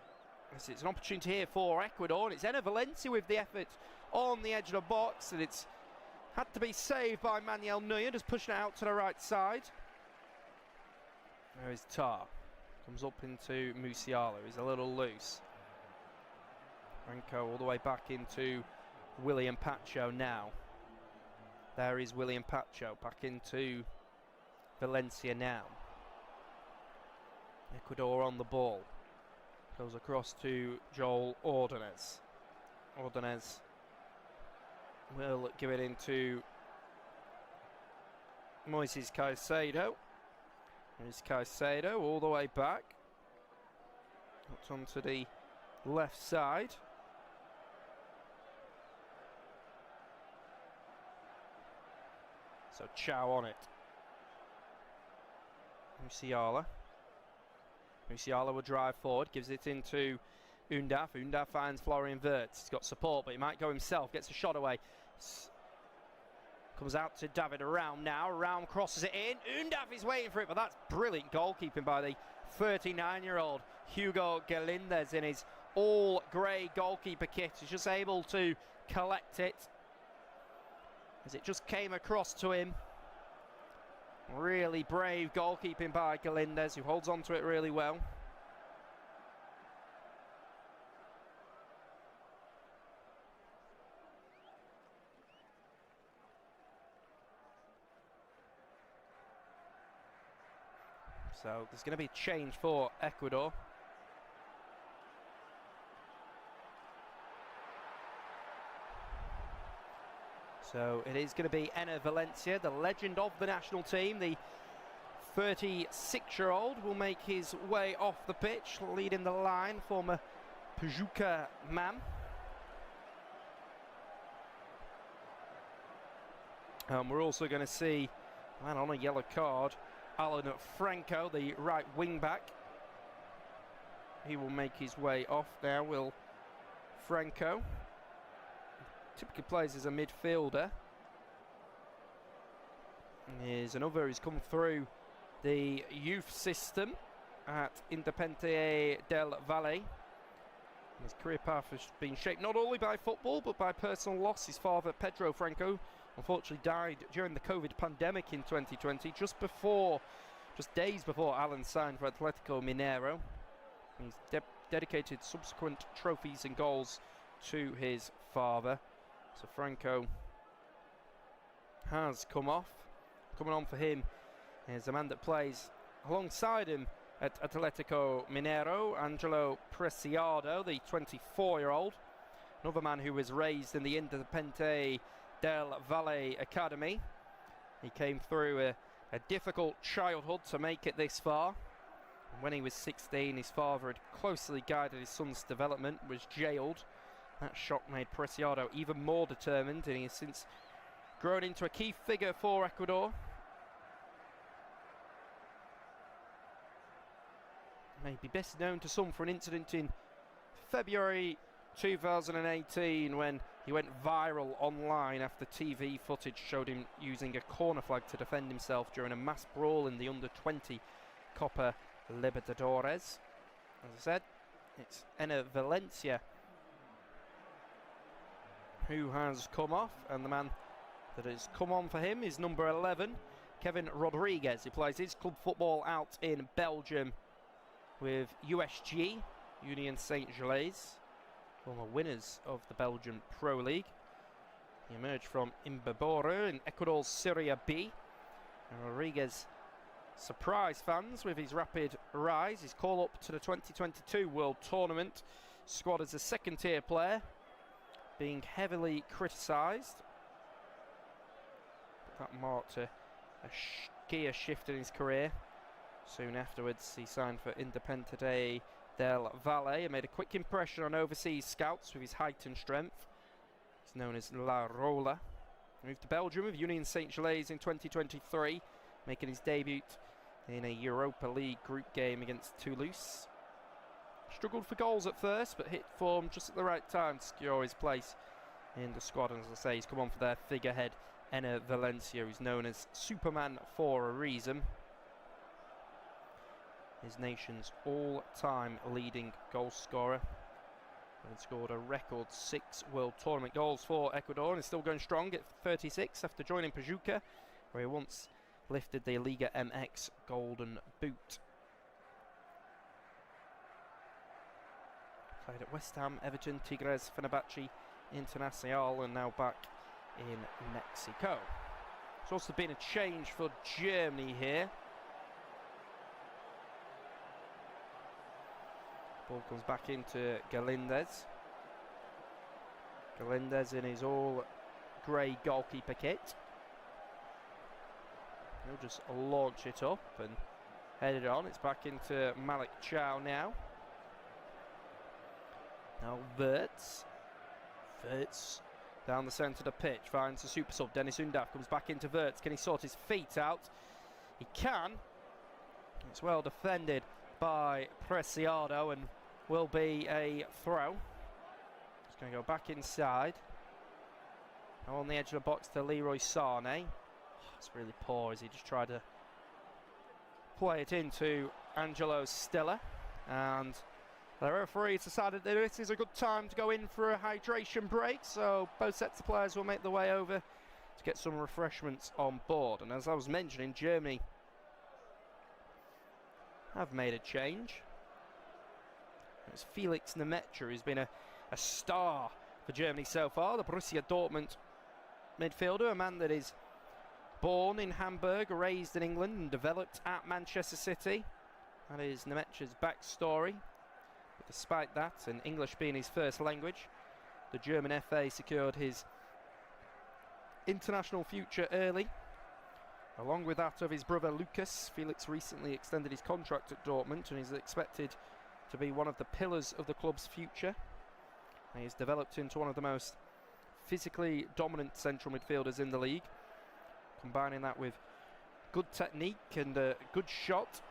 As it's an opportunity here for Ecuador, and it's Enner Valencia with the effort on the edge of the box, and it's had to be saved by Manuel Neuer, just pushing it out to the right side. There is Tar. Comes up into Musiala, he's a little loose. Franco all the way back into William Pacho now. There is William Pacho back into Valencia now. Ecuador on the ball. Goes across to Joel Ordonez. Ordonez will give it into Moises Caicedo. There's Caicedo all the way back. Up onto the left side. So Chow on it. Musiala. Musiala will drive forward, gives it into Undav. Undav finds Florian Wirtz. He's got support, but he might go himself. Gets a shot away. Comes out to David Around now. Around crosses it in. Undav is waiting for it, but that's brilliant goalkeeping by the 39-year-old Hugo Galindez in his all-grey goalkeeper kit. He's just able to collect it as it just came across to him. Really brave goalkeeping by Galindez, who holds on to it really well. So there's going to be a change for Ecuador. So it is going to be Enner Valencia, the legend of the national team. The 36-year-old will make his way off the pitch, leading the line, former Pajuca man. We're also going to see, man on a yellow card, Alan Franco, the right wing back. He will make his way off now, will Franco. Typically plays as a midfielder. Here's another who's come through the youth system at Independiente del Valle. His career path has been shaped not only by football but by personal loss. His father, Pedro Franco, unfortunately died during the COVID pandemic in 2020, just days before Alan signed for Atletico Mineiro. He's dedicated subsequent trophies and goals to his father. So Franco has come off. Coming on for him is a man that plays alongside him at Atletico Mineiro, Angelo Preciado, the 24-year-old. Another man who was raised in the Independiente del Valle Academy. He came through a difficult childhood to make it this far. When he was 16, his father had closely guided his son's development, was jailed. That shock made Preciado even more determined, and he has since grown into a key figure for Ecuador. May be best known to some for an incident in February 2018 when he went viral online after TV footage showed him using a corner flag to defend himself during a mass brawl in the under-20 Copa Libertadores. As I said, it's Enner Valencia who has come off, and the man that has come on for him is number 11, Kevin Rodriguez. He plays his club football out in Belgium with USG, Union Saint-Gilles, former winners of the Belgian Pro League. He emerged from Imbabura in Ecuador's Serie B. And Rodriguez surprised fans with his rapid rise. His call up to the 2022 World Tournament squad as a second-tier player, being heavily criticised. That marked a gear shift in his career. Soon afterwards, he signed for Independiente del Valle and made a quick impression on overseas scouts with his height and strength. He's known as La Rola. Moved to Belgium with Union Saint-Gilles in 2023, making his debut in a Europa League group game against Toulouse. Struggled for goals at first, but hit form just at the right time to secure his place in the squad. And as I say, he's come on for their figurehead, Enner Valencia, who's known as Superman for a reason. His nation's all-time leading goal scorer. And scored a record 6 World Tournament goals for Ecuador, and is still going strong at 36 after joining Pachuca, where he once lifted the Liga MX Golden Boot. Played at West Ham, Everton, Tigres, Fenerbahce, Internacional, and now back in Mexico. There's also been a change for Germany here. Ball comes back into Galindez. Galindez in his all grey goalkeeper kit. He'll just launch it up and head it on. It's back into Malik Chow now. Now Wirtz. Wirtz down the centre of the pitch. Finds the super sub. Dennis Undav comes back into Wirtz. Can he sort his feet out? He can. It's well defended by Preciado and will be a throw. He's going to go back inside. Now on the edge of the box to Leroy Sané. It's really poor as he just tried to play it into Angelo Stella, and the referee decided that this is a good time to go in for a hydration break, so both sets of players will make their way over to get some refreshments on board. And as I was mentioning, Germany have made a change. It's Felix Nemecha, who's been a star for Germany so far, the Borussia Dortmund midfielder, a man that is born in Hamburg, raised in England and developed at Manchester City. That is Nemecha's backstory. But despite that, and English being his first language, the German FA secured his international future early. Along with that of his brother Lucas, Felix recently extended his contract at Dortmund and is expected to be one of the pillars of the club's future. He has developed into one of the most physically dominant central midfielders in the league, combining that with good technique and a good shot.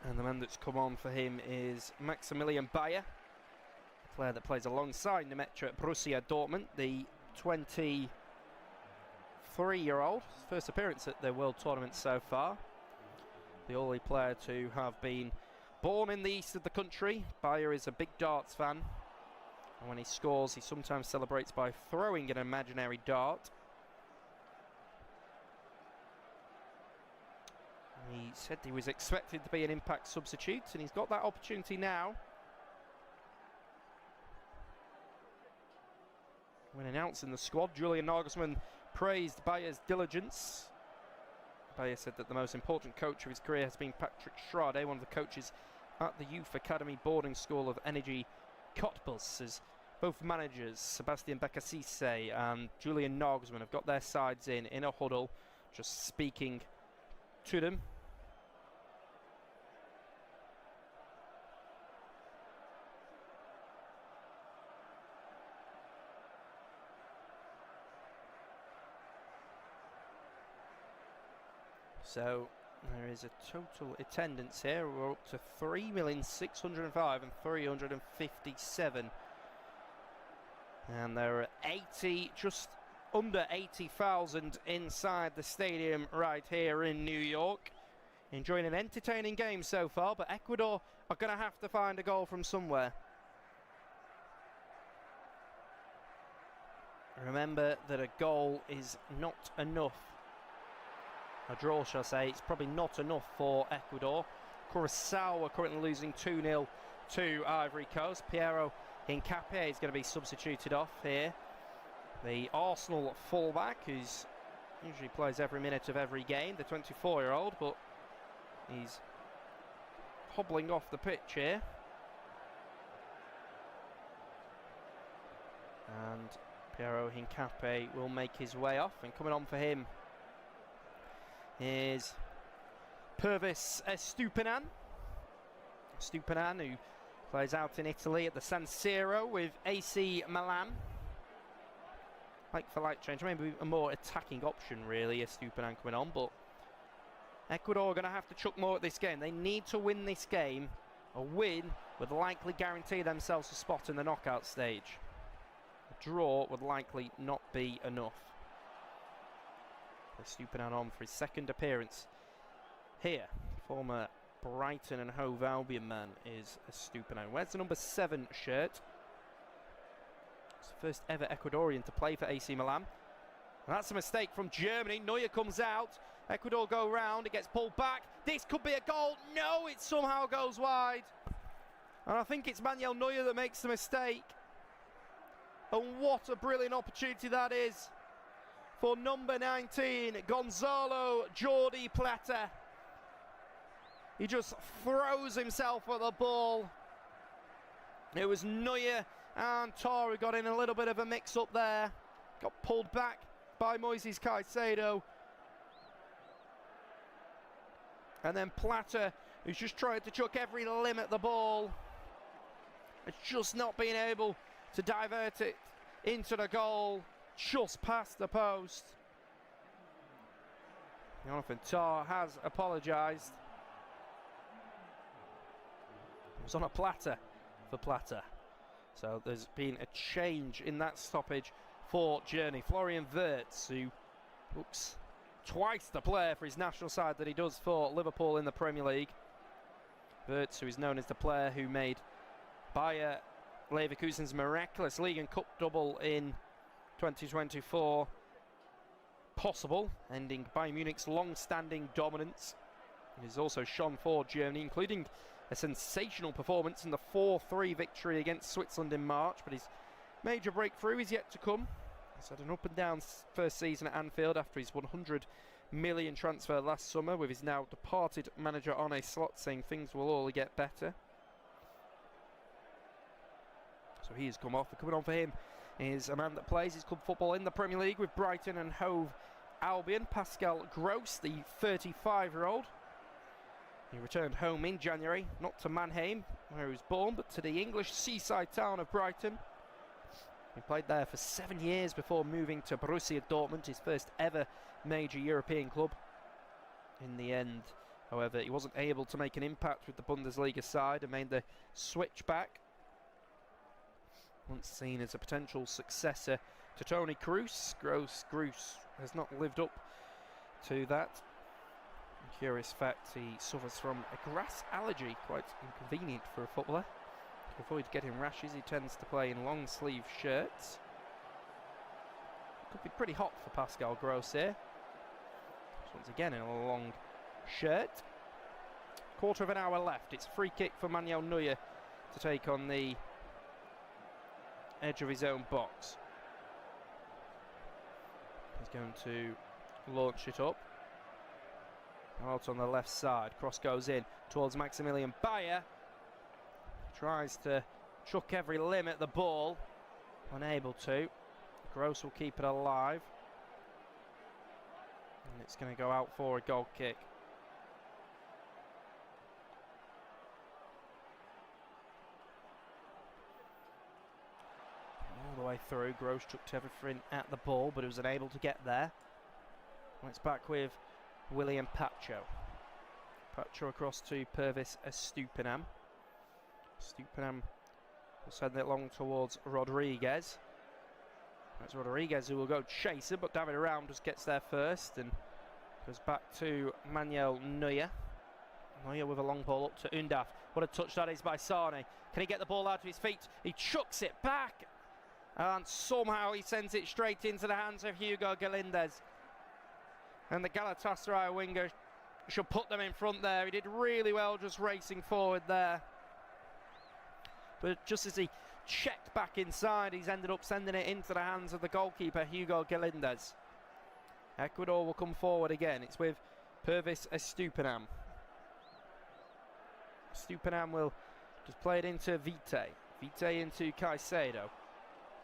And the man that's come on for him is Maximilian Bayer, a player that plays alongside Nemecha at Borussia Dortmund, the 23-year-old, first appearance at the World Tournament so far. The only player to have been born in the east of the country. Bayer is a big darts fan, and when he scores he sometimes celebrates by throwing an imaginary dart. He said he was expected to be an impact substitute, and he's got that opportunity now. When announcing the squad, Julian Nagelsmann praised Bayer's diligence. Bayer said that the most important coach of his career has been Patrick Schrade, one of the coaches at the Youth Academy boarding school of Energy Cottbus, as both managers, Sebastian Becasise and Julian Nagelsmann, have got their sides in a huddle, just speaking to them. So there is a total attendance here. We're up to 3,605,357, and 357. And there are 80, just under 80,000 inside the stadium right here in New York. Enjoying an entertaining game so far, but Ecuador are going to have to find a goal from somewhere. Remember that a goal is not enough. A draw, shall I say. It's probably not enough for Ecuador. Curaçao are currently losing 2-0 to Ivory Coast. Piero Hincapié is going to be substituted off here. The Arsenal fullback, who's usually plays every minute of every game, the 24-year-old, but he's hobbling off the pitch here. And Piero Hincapié will make his way off, and coming on for him is Pervis Estupinan, Stupinan, who plays out in Italy at the San Siro with AC Milan. Like for like change, maybe a more attacking option really, as Stupinan coming on, but Ecuador are going to have to chuck more at this game. They need to win this game. A win would likely guarantee themselves a spot in the knockout stage. A draw would likely not be enough. Stupinan on for his second appearance here. Former Brighton and Hove Albion man is Stupinan. Where's the number 7 shirt? It's the first ever Ecuadorian to play for AC Milan. And that's a mistake from Germany. Neuer comes out. Ecuador go round. It gets pulled back. This could be a goal. No, it somehow goes wide. And I think it's Manuel Neuer that makes the mistake. And what a brilliant opportunity that is for number 19, Gonzalo Jordi Plata. He just throws himself at the ball. It was Neuer and Tar who got in a little bit of a mix-up there. Got pulled back by Moises Caicedo. And then Plata, who's just trying to chuck every limb at the ball. It's just not being able to divert it into the goal, just past the post. Jonathan Tar has apologised. It was on a platter for Plata. So there's been a change in that stoppage for Journey. Florian Wirtz, who looks twice the player for his national side that he does for Liverpool in the Premier League. Wirtz, who is known as the player who made Bayer Leverkusen's miraculous League and Cup double in 2024 possible, ending Bayern Munich's long-standing dominance. He's also shone for Germany, including a sensational performance in the 4-3 victory against Switzerland in March, but his major breakthrough is yet to come. He's had an up-and-down first season at Anfield after his 100 million transfer last summer, with his now departed manager Arne Slot saying things will only get better. So he has come off. Coming on for him is a man that plays his club football in the Premier League with Brighton and Hove Albion, Pascal Gross, the 35-year-old. He returned home in January, not to Mannheim, where he was born, but to the English seaside town of Brighton. He played there for 7 years before moving to Borussia Dortmund, his first ever major European club. In the end, however, he wasn't able to make an impact with the Bundesliga side and made the switch back. Once seen as a potential successor to Toni Kroos, Gross has not lived up to that. Curious fact, he suffers from a grass allergy, quite inconvenient for a footballer. To avoid getting rashes, he tends to play in long sleeve shirts. Could be pretty hot for Pascal Gross here. Once again in a long shirt. Quarter of an hour left. It's free kick for Manuel Neuer to take on the edge of his own box. He's going to launch it up. Out on the left side. Cross goes in towards Maximilian Bayer. Tries to chuck every limb at the ball. Unable to. Gross will keep it alive. And it's going to go out for a goal kick. All the way through. Gross chucked everything at the ball, but he was unable to get there. And it's back with William Pacho. Pacho across to Pervis Estupinan. Estupinan will send it long towards Rodriguez. That's Rodriguez who will go chase it, but David Raum just gets there first and goes back to Manuel Neuer. Neuer with a long ball up to Undaf. What a touch that is by Sane. Can he get the ball out of his feet? He chucks it back, and somehow he sends it straight into the hands of Hugo Galindez. And the Galatasaray winger should put them in front there. He did really well just racing forward there. But just as he checked back inside, he's ended up sending it into the hands of the goalkeeper, Hugo Galindez. Ecuador will come forward again. It's with Pervis Estupinan. Estupinan will just play it into Vite. Vite into Caicedo.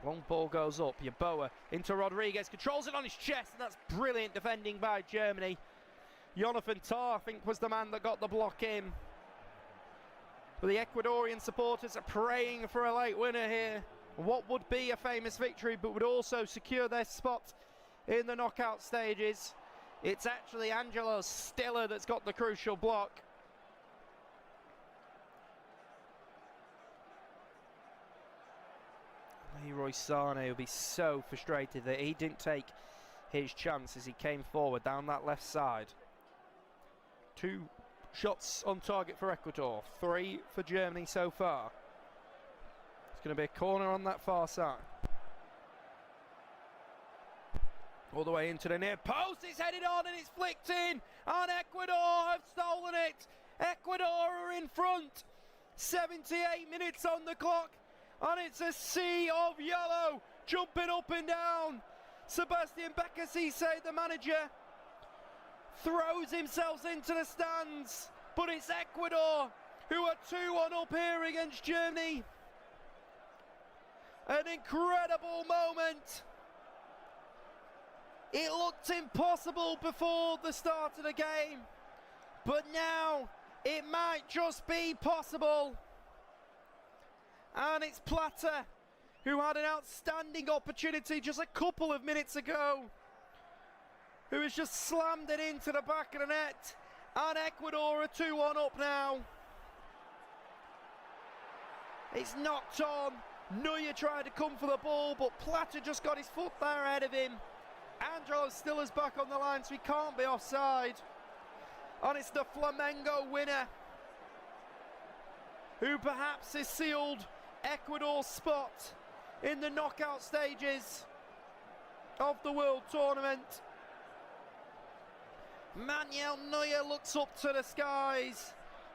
Long ball goes up. Yeboah into Rodriguez. Controls it on his chest, and that's brilliant defending by Germany. Jonathan Tah, I think, was the man that got the block in. But the Ecuadorian supporters are praying for a late winner here. What would be a famous victory, but would also secure their spot in the knockout stages. It's actually Angelo Stiller that's got the crucial block. Leroy Sané will be so frustrated that he didn't take his chance as he came forward down that left side. 2 shots on target for Ecuador, 3 for Germany so far. It's going to be a corner on that far side. All the way into the near post, it's headed on and it's flicked in, and Ecuador have stolen it. Ecuador are in front, 78 minutes on the clock, and it's a sea of yellow jumping up and down. Sebastian Becasese, the manager, throws himself into the stands, but it's Ecuador who are 2-1 up here against Germany. An incredible moment. It looked impossible before the start of the game, but now it might just be possible. And it's Plata, who had an outstanding opportunity just a couple of minutes ago, who has just slammed it into the back of the net, and Ecuador are 2-1 up now. It's knocked on. Neuer tried to come for the ball, but Plata just got his foot there ahead of him. Angelo Stiller's back on the line, so he can't be offside. And it's the Flamengo winner, who perhaps has sealed Ecuador's spot in the knockout stages of the World Tournament. Manuel Neuer looks up to the skies,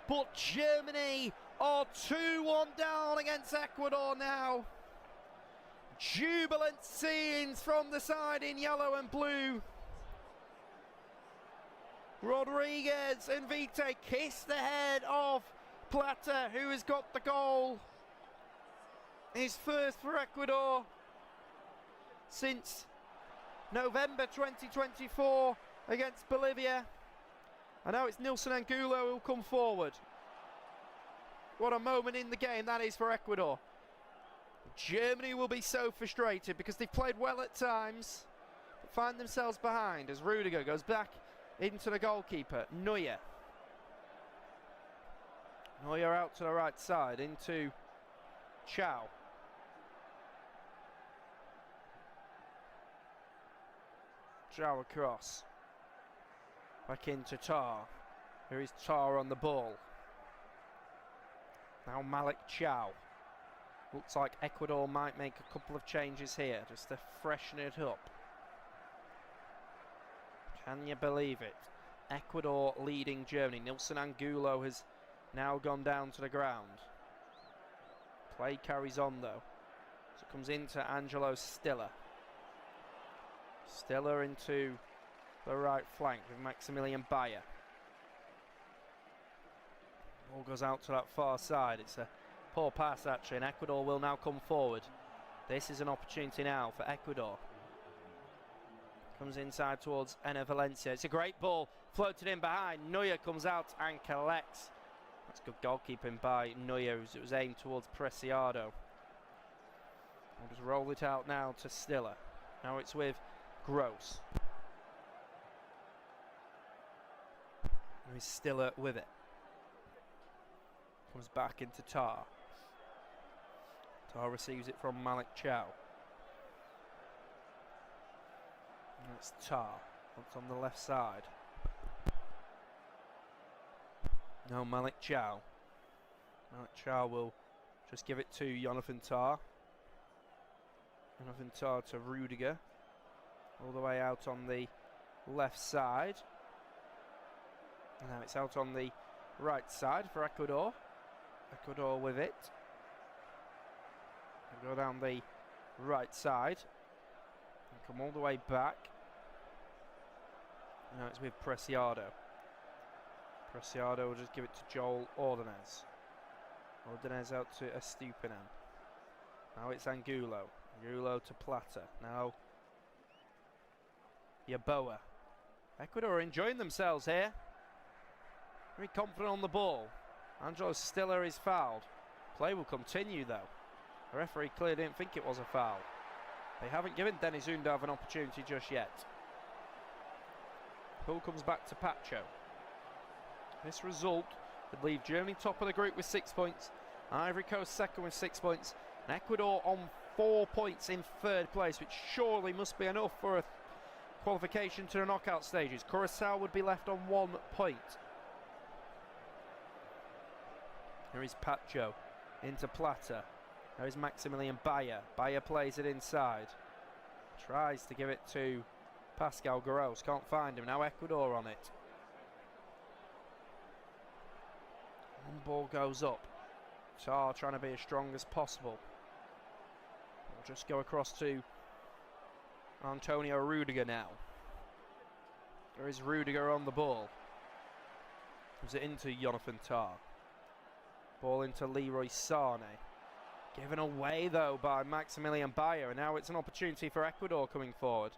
but Germany are 2-1 down against Ecuador now. Jubilant scenes from the side in yellow and blue. Rodriguez and Vite kiss the head of Plata, who has got the goal. His first for Ecuador since November 2024 against Bolivia. And now it's Nilson Angulo who will come forward. What a moment in the game that is for Ecuador. Germany will be so frustrated because they've played well at times, but find themselves behind as Rudiger goes back into the goalkeeper, Neuer. Neuer out to the right side into Chow. Chow across. Back into Tar. Here is Tar on the ball. Now Malik Chow. Looks like Ecuador might make a couple of changes here just to freshen it up. Can you believe it? Ecuador leading Germany. Nilson Angulo has now gone down to the ground. Play carries on though. So it comes into Angelo Stiller. Stiller into the right flank with Maximilian Bayer. Ball goes out to that far side. It's a poor pass actually, and Ecuador will now come forward. This is an opportunity now for Ecuador. Comes inside towards Enner Valencia. It's a great ball, floated in behind. Neuer comes out and collects. That's good goalkeeping by Neuer as it was aimed towards Preciado. We'll just roll it out now to Stiller. Now it's with Gross. He's Stiller with it. Comes back into Tar. Tar receives it from Malik Chow. And it's Tar. Looks on the left side. Now Malik Chow. Malik Chow will just give it to Jonathan Tar. Jonathan Tar to Rudiger. All the way out on the left side. And now it's out on the right side for Ecuador. Ecuador with it. Go down the right side. And come all the way back. Now it's with Preciado. Preciado will just give it to Joel Ordonez. Ordonez out to Estupinan. Now it's Angulo. Angulo to Plata. Now Yaboa. Ecuador are enjoying themselves here. Very confident on the ball. Angelo Stiller is fouled. Play will continue though. The referee clearly didn't think it was a foul. They haven't given Denis Undav an opportunity just yet. Ball comes back to Pacho. This result would leave Germany top of the group with 6 points, Ivory Coast second with 6 points, and Ecuador on 4 points in third place, which surely must be enough for a qualification to the knockout stages. Curacao would be left on 1 point. Here is Pacho into Plata. There is Maximilian Bayer. Bayer plays it inside. Tries to give it to Pascal Gross. Can't find him. Now Ecuador on it. One ball goes up. Tar trying to be as strong as possible. We'll just go across to Antonio Rudiger now. There is Rudiger on the ball. Gives it into Jonathan Tar. Ball into Leroy Sane. Given away though by Maximilian Bayer, and now it's an opportunity for Ecuador coming forward.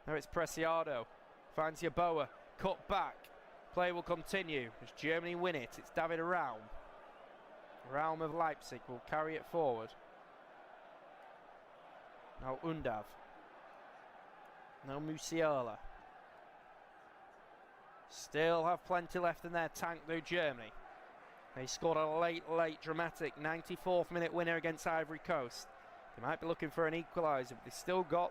Now it's Preciado. Finds Yeboah. Cut back. Play will continue as Germany win it. It's David Raum. Raum of Leipzig will carry it forward. Now Undav. Now Musiala. Still have plenty left in their tank though, Germany. They scored a late dramatic 94th minute winner against Ivory Coast. They might be looking for an equaliser, but they still got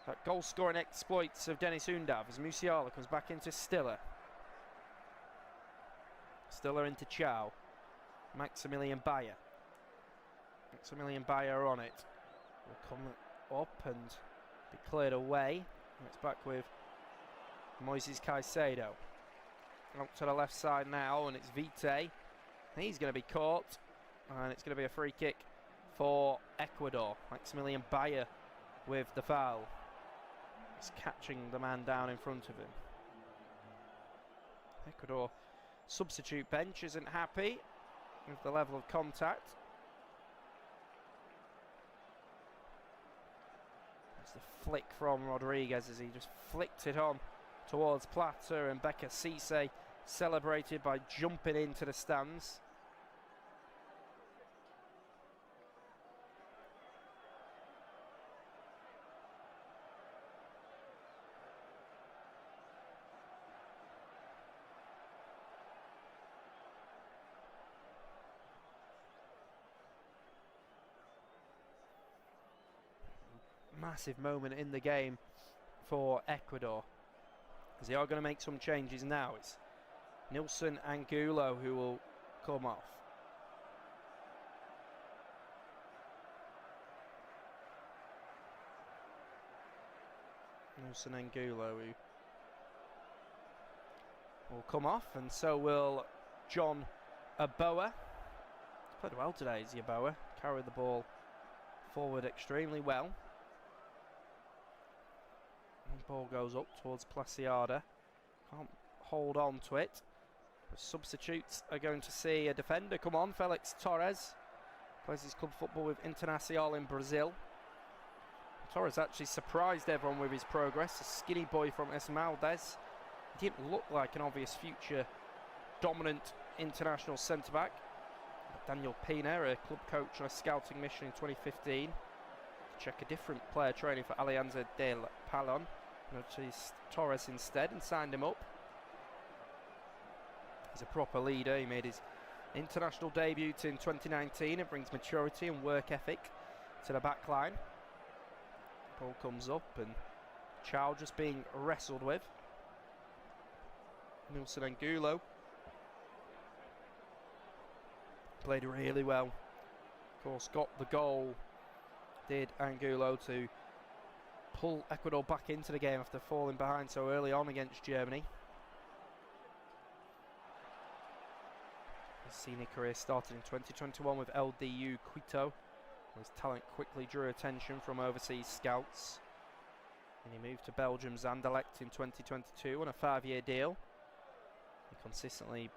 that goal scoring exploits of Denis Undav as Musiala comes back into Stiller. Stiller into Chow. Maximilian Bayer. Maximilian Bayer on it. Will come up and be cleared away. And it's back with Moises Caicedo. Out to the left side now, and it's Vite. He's going to be caught, and it's going to be a free kick for Ecuador. Maximilian Bayer with the foul. He's catching the man down in front of him. Ecuador substitute bench isn't happy with the level of contact. That's the flick from Rodriguez as he just flicked it on towards Plata, and Becca Cisse celebrated by jumping into the stands. Massive moment in the game for Ecuador, because they are going to make some changes now. It's Nilson Angulo who will come off. Nilson Angulo who will come off, and so will John Yeboah. He's played well today, is Yeboah. Carried the ball forward extremely well. Ball goes up towards Placiada. Can't hold on to it. The substitutes are going to see a defender come on. Felix Torres plays his club football with Internacional in Brazil. Torres actually surprised everyone with his progress. A skinny boy from Esmeraldas. He didn't look like an obvious future dominant international centre-back. Daniel Pina, a club coach on a scouting mission in 2015. Check a different player training for Alianza del Palon. Noticed Torres instead and signed him up. He's a proper leader. He made his international debut in 2019 and brings maturity and work ethic to the back line. Ball comes up and Chow just being wrestled with. Nilson Angulo played really well. Of course, got the goal, did Angulo, to pull Ecuador back into the game after falling behind so early on against Germany. His senior career started in 2021 with LDU Quito. His talent quickly drew attention from overseas scouts. And he moved to Belgium's Anderlecht in 2022 on a 5-year deal. He consistently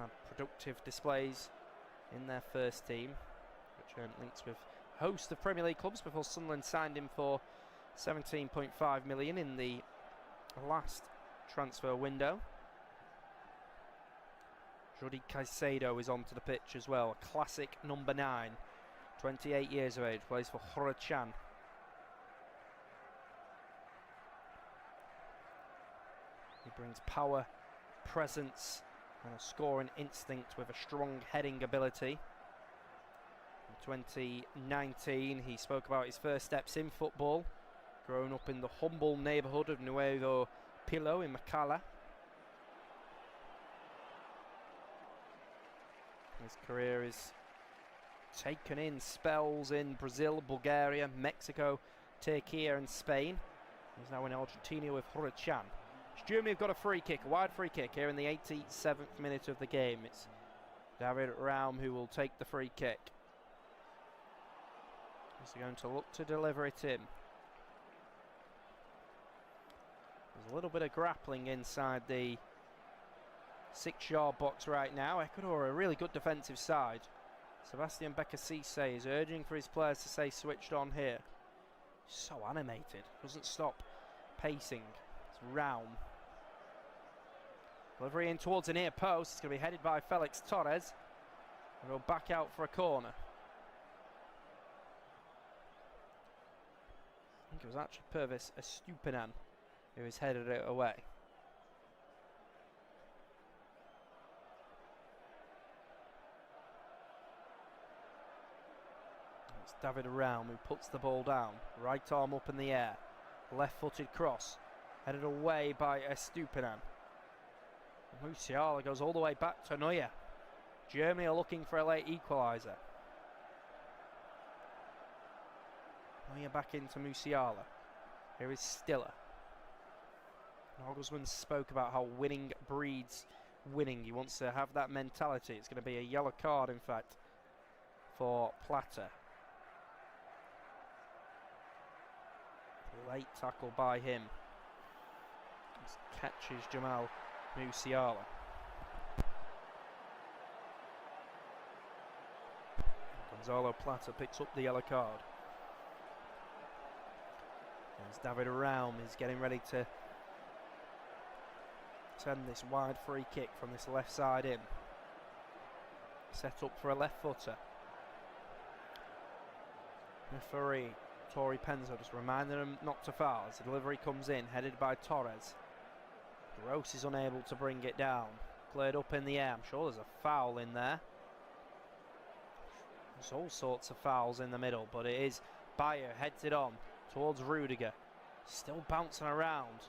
had productive displays in their first team, which earned links with a host of Premier League clubs before Sunderland signed him for 17.5 million in the last transfer window. Jordi Caicedo is onto the pitch as well. Classic number 9. 28 years of age. Plays for Watchalong. He brings power, presence and a scoring instinct with a strong heading ability. In 2019 he spoke about his first steps in football, growing up in the humble neighbourhood of Nuevo Pilo in Macala. His career is taken in spells in Brazil, Bulgaria, Mexico, Turkey and Spain. He's now in Argentina with Watchalong. Germany have got a free kick, a wide free kick here in the 87th minute of the game. It's David Raum who will take the free kick. He's going to look to deliver it in. There's a little bit of grappling inside the 6-yard box right now. Ecuador are a really good defensive side. Sebastian Becasise is urging for his players to stay switched on here. So animated, doesn't stop pacing. It's Raum. Delivery in towards the near post. It's going to be headed by Felix Torres. And he'll back out for a corner. I think it was actually Pervis Estupinan who has headed it away. It's David Raum who puts the ball down. Right arm up in the air. Left-footed cross. Headed away by Estupinan. Musiala goes all the way back to Neuer. Germany are looking for a late equaliser. Neuer back into Musiala. Here is Stiller. Nagelsmann spoke about how winning breeds winning. He wants to have that mentality. It's going to be a yellow card, in fact, for Plata. Late tackle by him. Just catches Jamal Musiala. Gonzalo Plata picks up the yellow card. As David Raum is getting ready to send this wide free kick from this left side in. Set up for a left footer. Referee Tori Penzo just reminding him not to foul as the delivery comes in, headed by Torres. Gross is unable to bring it down. Cleared up in the air. I'm sure there's a foul in there. There's all sorts of fouls in the middle, but it is Bayer heads it on towards Rudiger. Still bouncing around.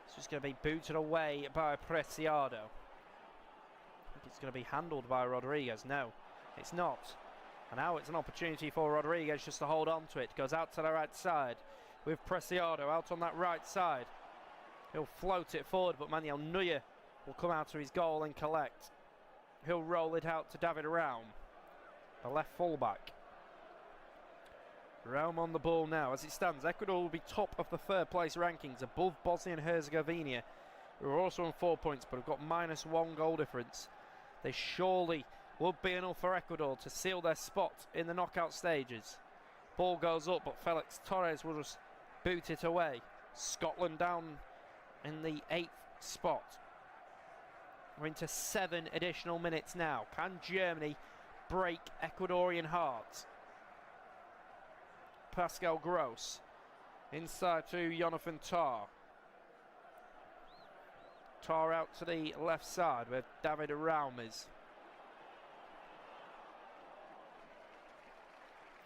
It's just going to be booted away by Preciado. I think it's going to be handled by Rodriguez. No, it's not. And now it's an opportunity for Rodriguez just to hold on to it. Goes out to the right side with Preciado out on that right side. He'll float it forward, but Manuel Neuer will come out to his goal and collect. He'll roll it out to David Raum, the left fullback. Raum on the ball now. As it stands, Ecuador will be top of the third place rankings, above Bosnia and Herzegovina, who are also on 4 points but have got -1 goal difference. They surely would be enough for Ecuador to seal their spot in the knockout stages. Ball goes up, but Felix Torres will just boot it away. Scotland down in the 8th spot. We're into 7 additional minutes now. Can Germany break Ecuadorian hearts? Pascal Gross inside to Jonathan Tah. Tah out to the left side where David Raum is.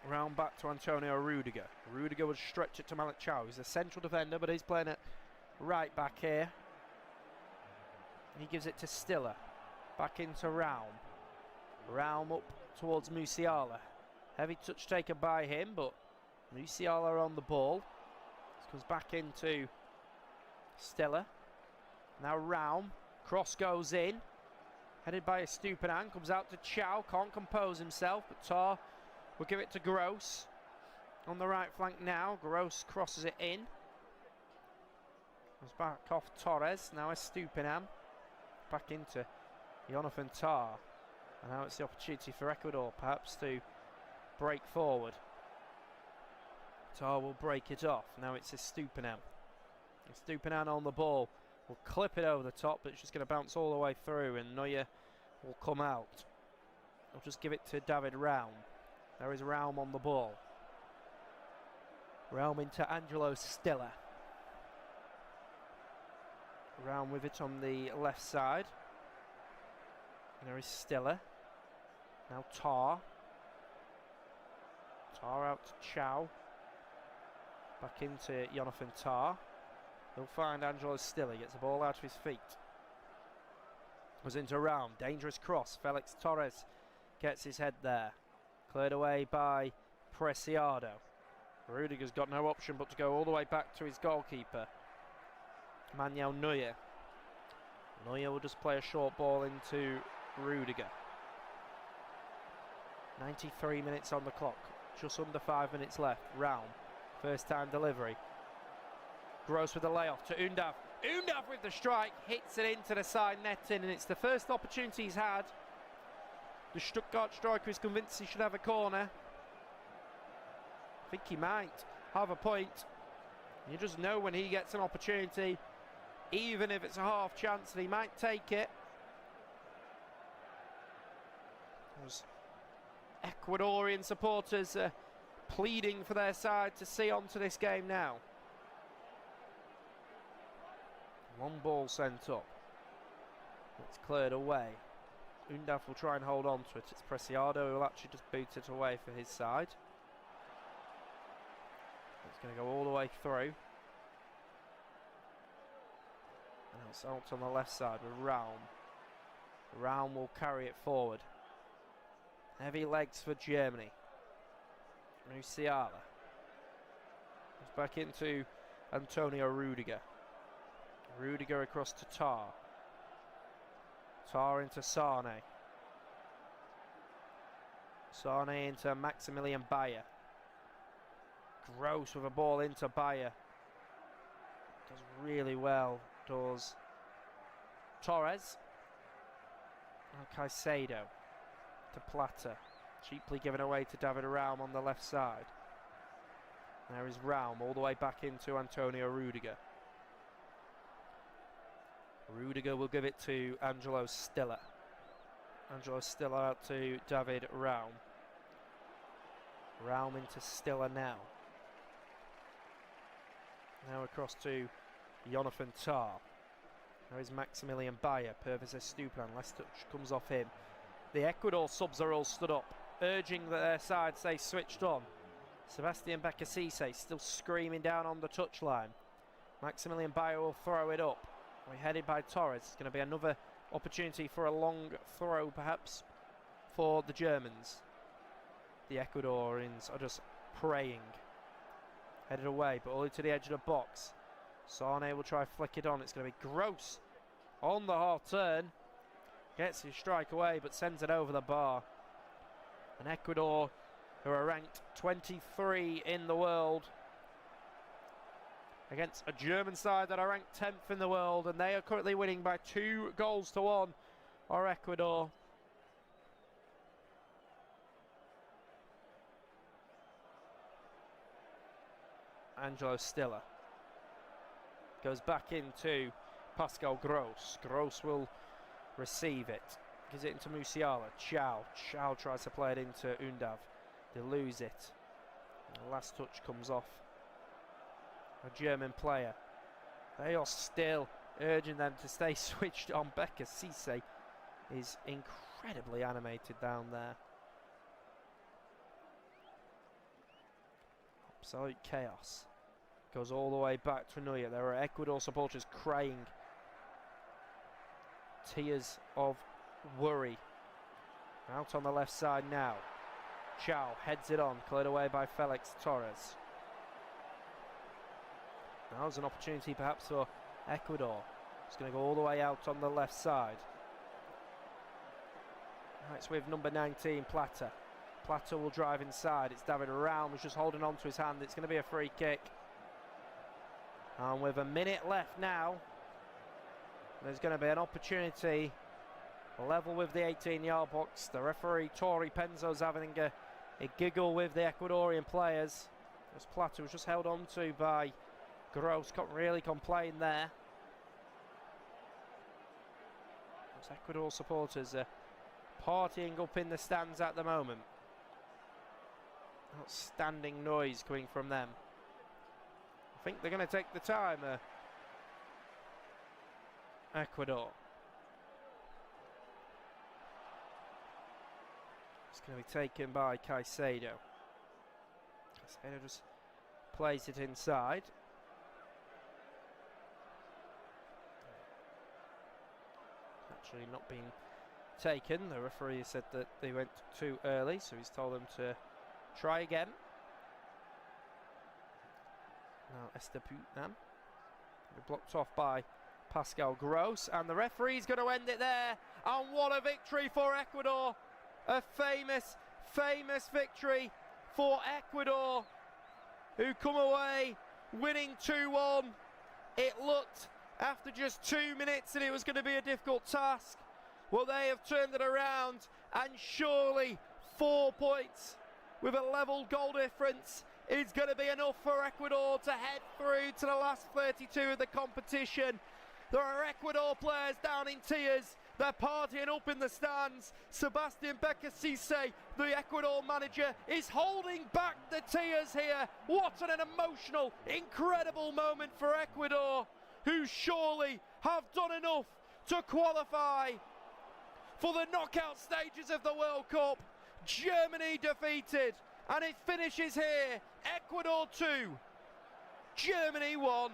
Round back to Antonio Rudiger. Rudiger would stretch it to Malik Chow. He's a central defender, but he's playing at right back here. He gives it to Stiller. Back into Raum. Raum up towards Musiala. Heavy touch taken by him, but Musiala on the ball. This comes back into Stiller. Now Raum. Cross goes in. Headed by Estupinan. Comes out to Chow. Can't compose himself, but Tah will give it to Gross. On the right flank now. Gross crosses it in. Goes back off Torres. Now Estupinan. Back into Jonathan Tah. And now it's the opportunity for Ecuador perhaps to break forward. Tah will break it off. Now it's Estupinan. Estupinan on the ball. Will clip it over the top, but it's just going to bounce all the way through. And Neuer will come out. I'll just give it to David Raum. There is Raum on the ball. Raum into Angelo Stiller. Raum with it on the left side. There is Stiller. Now Tar. Tar out to Chow. Back into Jonathan Tar. He'll find Angelo Stiller. Gets the ball out of his feet. Was into Raum. Dangerous cross. Felix Torres gets his head there. Cleared away by Preciado. Rudiger's got no option but to go all the way back to his goalkeeper, Manuel Neuer. Neuer will just play a short ball into Rudiger. 93 minutes on the clock. Just under 5 minutes left. Raum. First time delivery. Gross with the layoff to Undav. Undav with the strike. Hits it into the side netting, and it's the first opportunity he's had. The Stuttgart striker is convinced he should have a corner. I think he might have a point. You just know when he gets an opportunity, even if it's a half chance, that he might take it. There's Ecuadorian supporters pleading for their side to see on to this game now. Long ball sent up. It's cleared away. Undav will try and hold on to it. It's Preciado who will actually just boot it away for his side. It's going to go all the way through. And it's out on the left side with Raum. Raum will carry it forward. Heavy legs for Germany. Musiala. It's back into Antonio Rudiger. Rudiger across to Tar. Tar into Sane. Sane into Maximilian Bayer. Gross with a ball into Bayer. Does really well, does Torres. And Caicedo to Plata. Cheaply given away to David Raum on the left side. There is Raum all the way back into Antonio Rudiger. Rudiger will give it to Angelo Stiller. Angelo Stiller out to David Raum. Raum into Stiller now. Now across to Jonathan Tar. There is Maximilian Bayer. Purvis Estupiñán. Last touch comes off him. The Ecuador subs are all stood up, urging that their side stay switched on. Sebastian Becasise still screaming down on the touchline. Maximilian Bayer will throw it up. We're headed by Torres. It's going to be another opportunity for a long throw, perhaps, for the Germans. The Ecuadorians are just praying. Headed away, but only to the edge of the box. Sane will try flick it on. It's going to be Gross on the half turn. Gets his strike away, but sends it over the bar. And Ecuador, who are ranked 23 in the world, against a German side that are ranked 10th in the world, and they are currently winning by 2-1, are Ecuador. Angelo Stiller goes back into Pascal Gross. Gross will receive it. Gives it into Musiala. Chow tries to play it into Undav. They lose it. And the last touch comes off a German player. They are still urging them to stay switched on. Becasise is incredibly animated down there. Absolute chaos. Goes all the way back to Neuer. There are Ecuador supporters crying. Tears of worry. Out on the left side now. Chow heads it on. Cleared away by Felix Torres. Now there's an opportunity perhaps for Ecuador. It's going to go all the way out on the left side. Now it's with number 19, Plata. Plata will drive inside. It's David Raum who's just holding on to his hand. It's going to be a free kick. And with a minute left now, there's going to be an opportunity. Level with the 18-yard box. The referee, Tori Penzo's having a giggle with the Ecuadorian players. As Plata was just held on to by Gross. Can't really complain there. Those Ecuador supporters are partying up in the stands at the moment. Outstanding noise coming from them. I think they're going to take the time, Ecuador. It's going to be taken by Caicedo. Caicedo just plays it inside. Actually not been taken. The referee said that they went too early, so he's told them to try again. Now Estepunan. Blocked off by Pascal Gross, and the referee's going to end it there. And what a victory for Ecuador! A famous, famous victory for Ecuador, who come away winning 2-1. It looked after just 2 minutes that it was going to be a difficult task. Well, they have turned it around, and surely 4 points with a level goal difference is going to be enough for Ecuador to head through to the last 32 of the competition. There are Ecuador players down in tears. They're partying up in the stands. Sebastian Becasise, the Ecuador manager, is holding back the tears here. What an emotional, incredible moment for Ecuador, who surely have done enough to qualify for the knockout stages of the World Cup. Germany defeated, and it finishes here. Ecuador 2, Germany 1.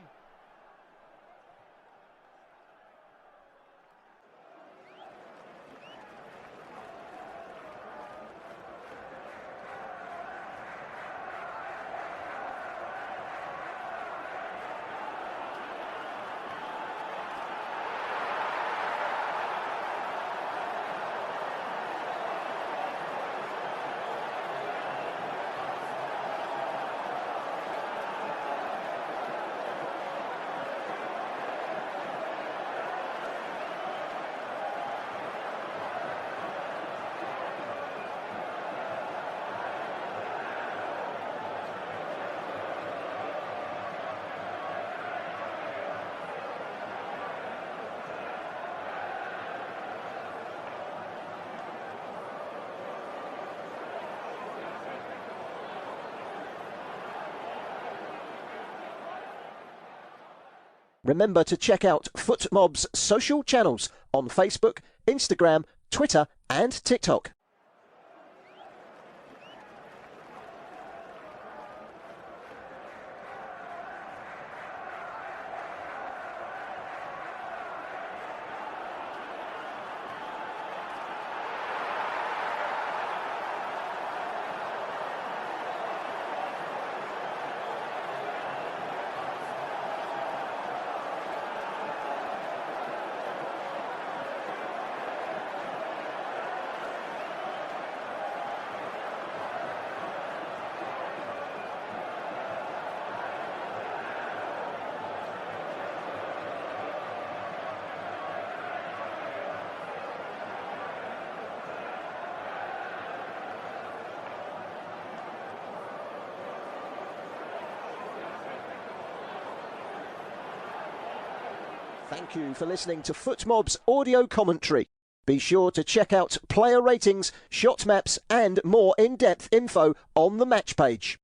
Remember to check out FootMob's social channels on Facebook, Instagram, Twitter and TikTok. Thank you for listening to FootMob's audio commentary. Be sure to check out player ratings, shot maps and more in-depth info on the match page.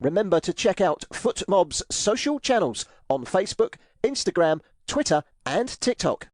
Remember to check out FootMob's social channels on Facebook, Instagram, Twitter and TikTok.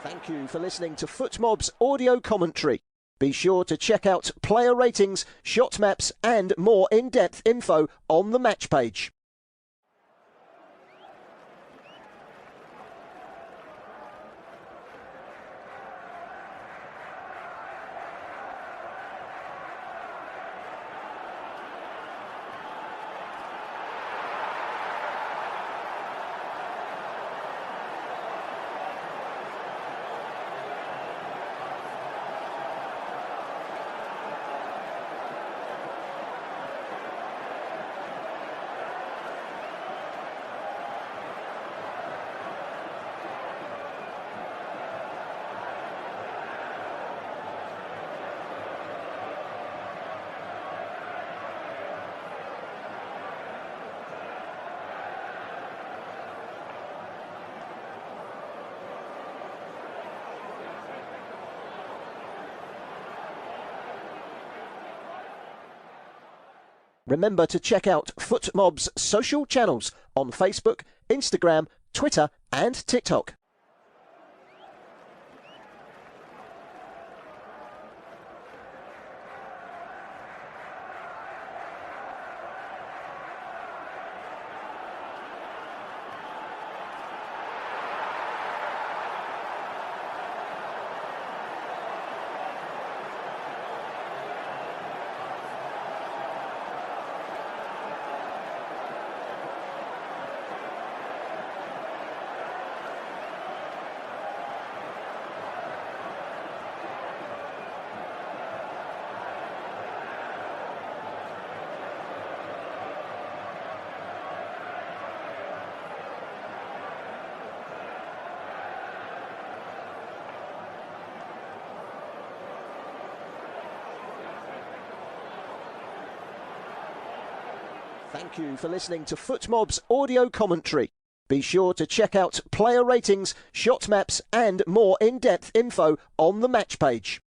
Thank you for listening to FootMob's audio commentary. Be sure to check out player ratings, shot maps and more in-depth info on the match page. Remember to check out FootMob's social channels on Facebook, Instagram, Twitter and TikTok. Thank you for listening to FootMob's audio commentary. Be sure to check out player ratings, shot maps and more in-depth info on the match page.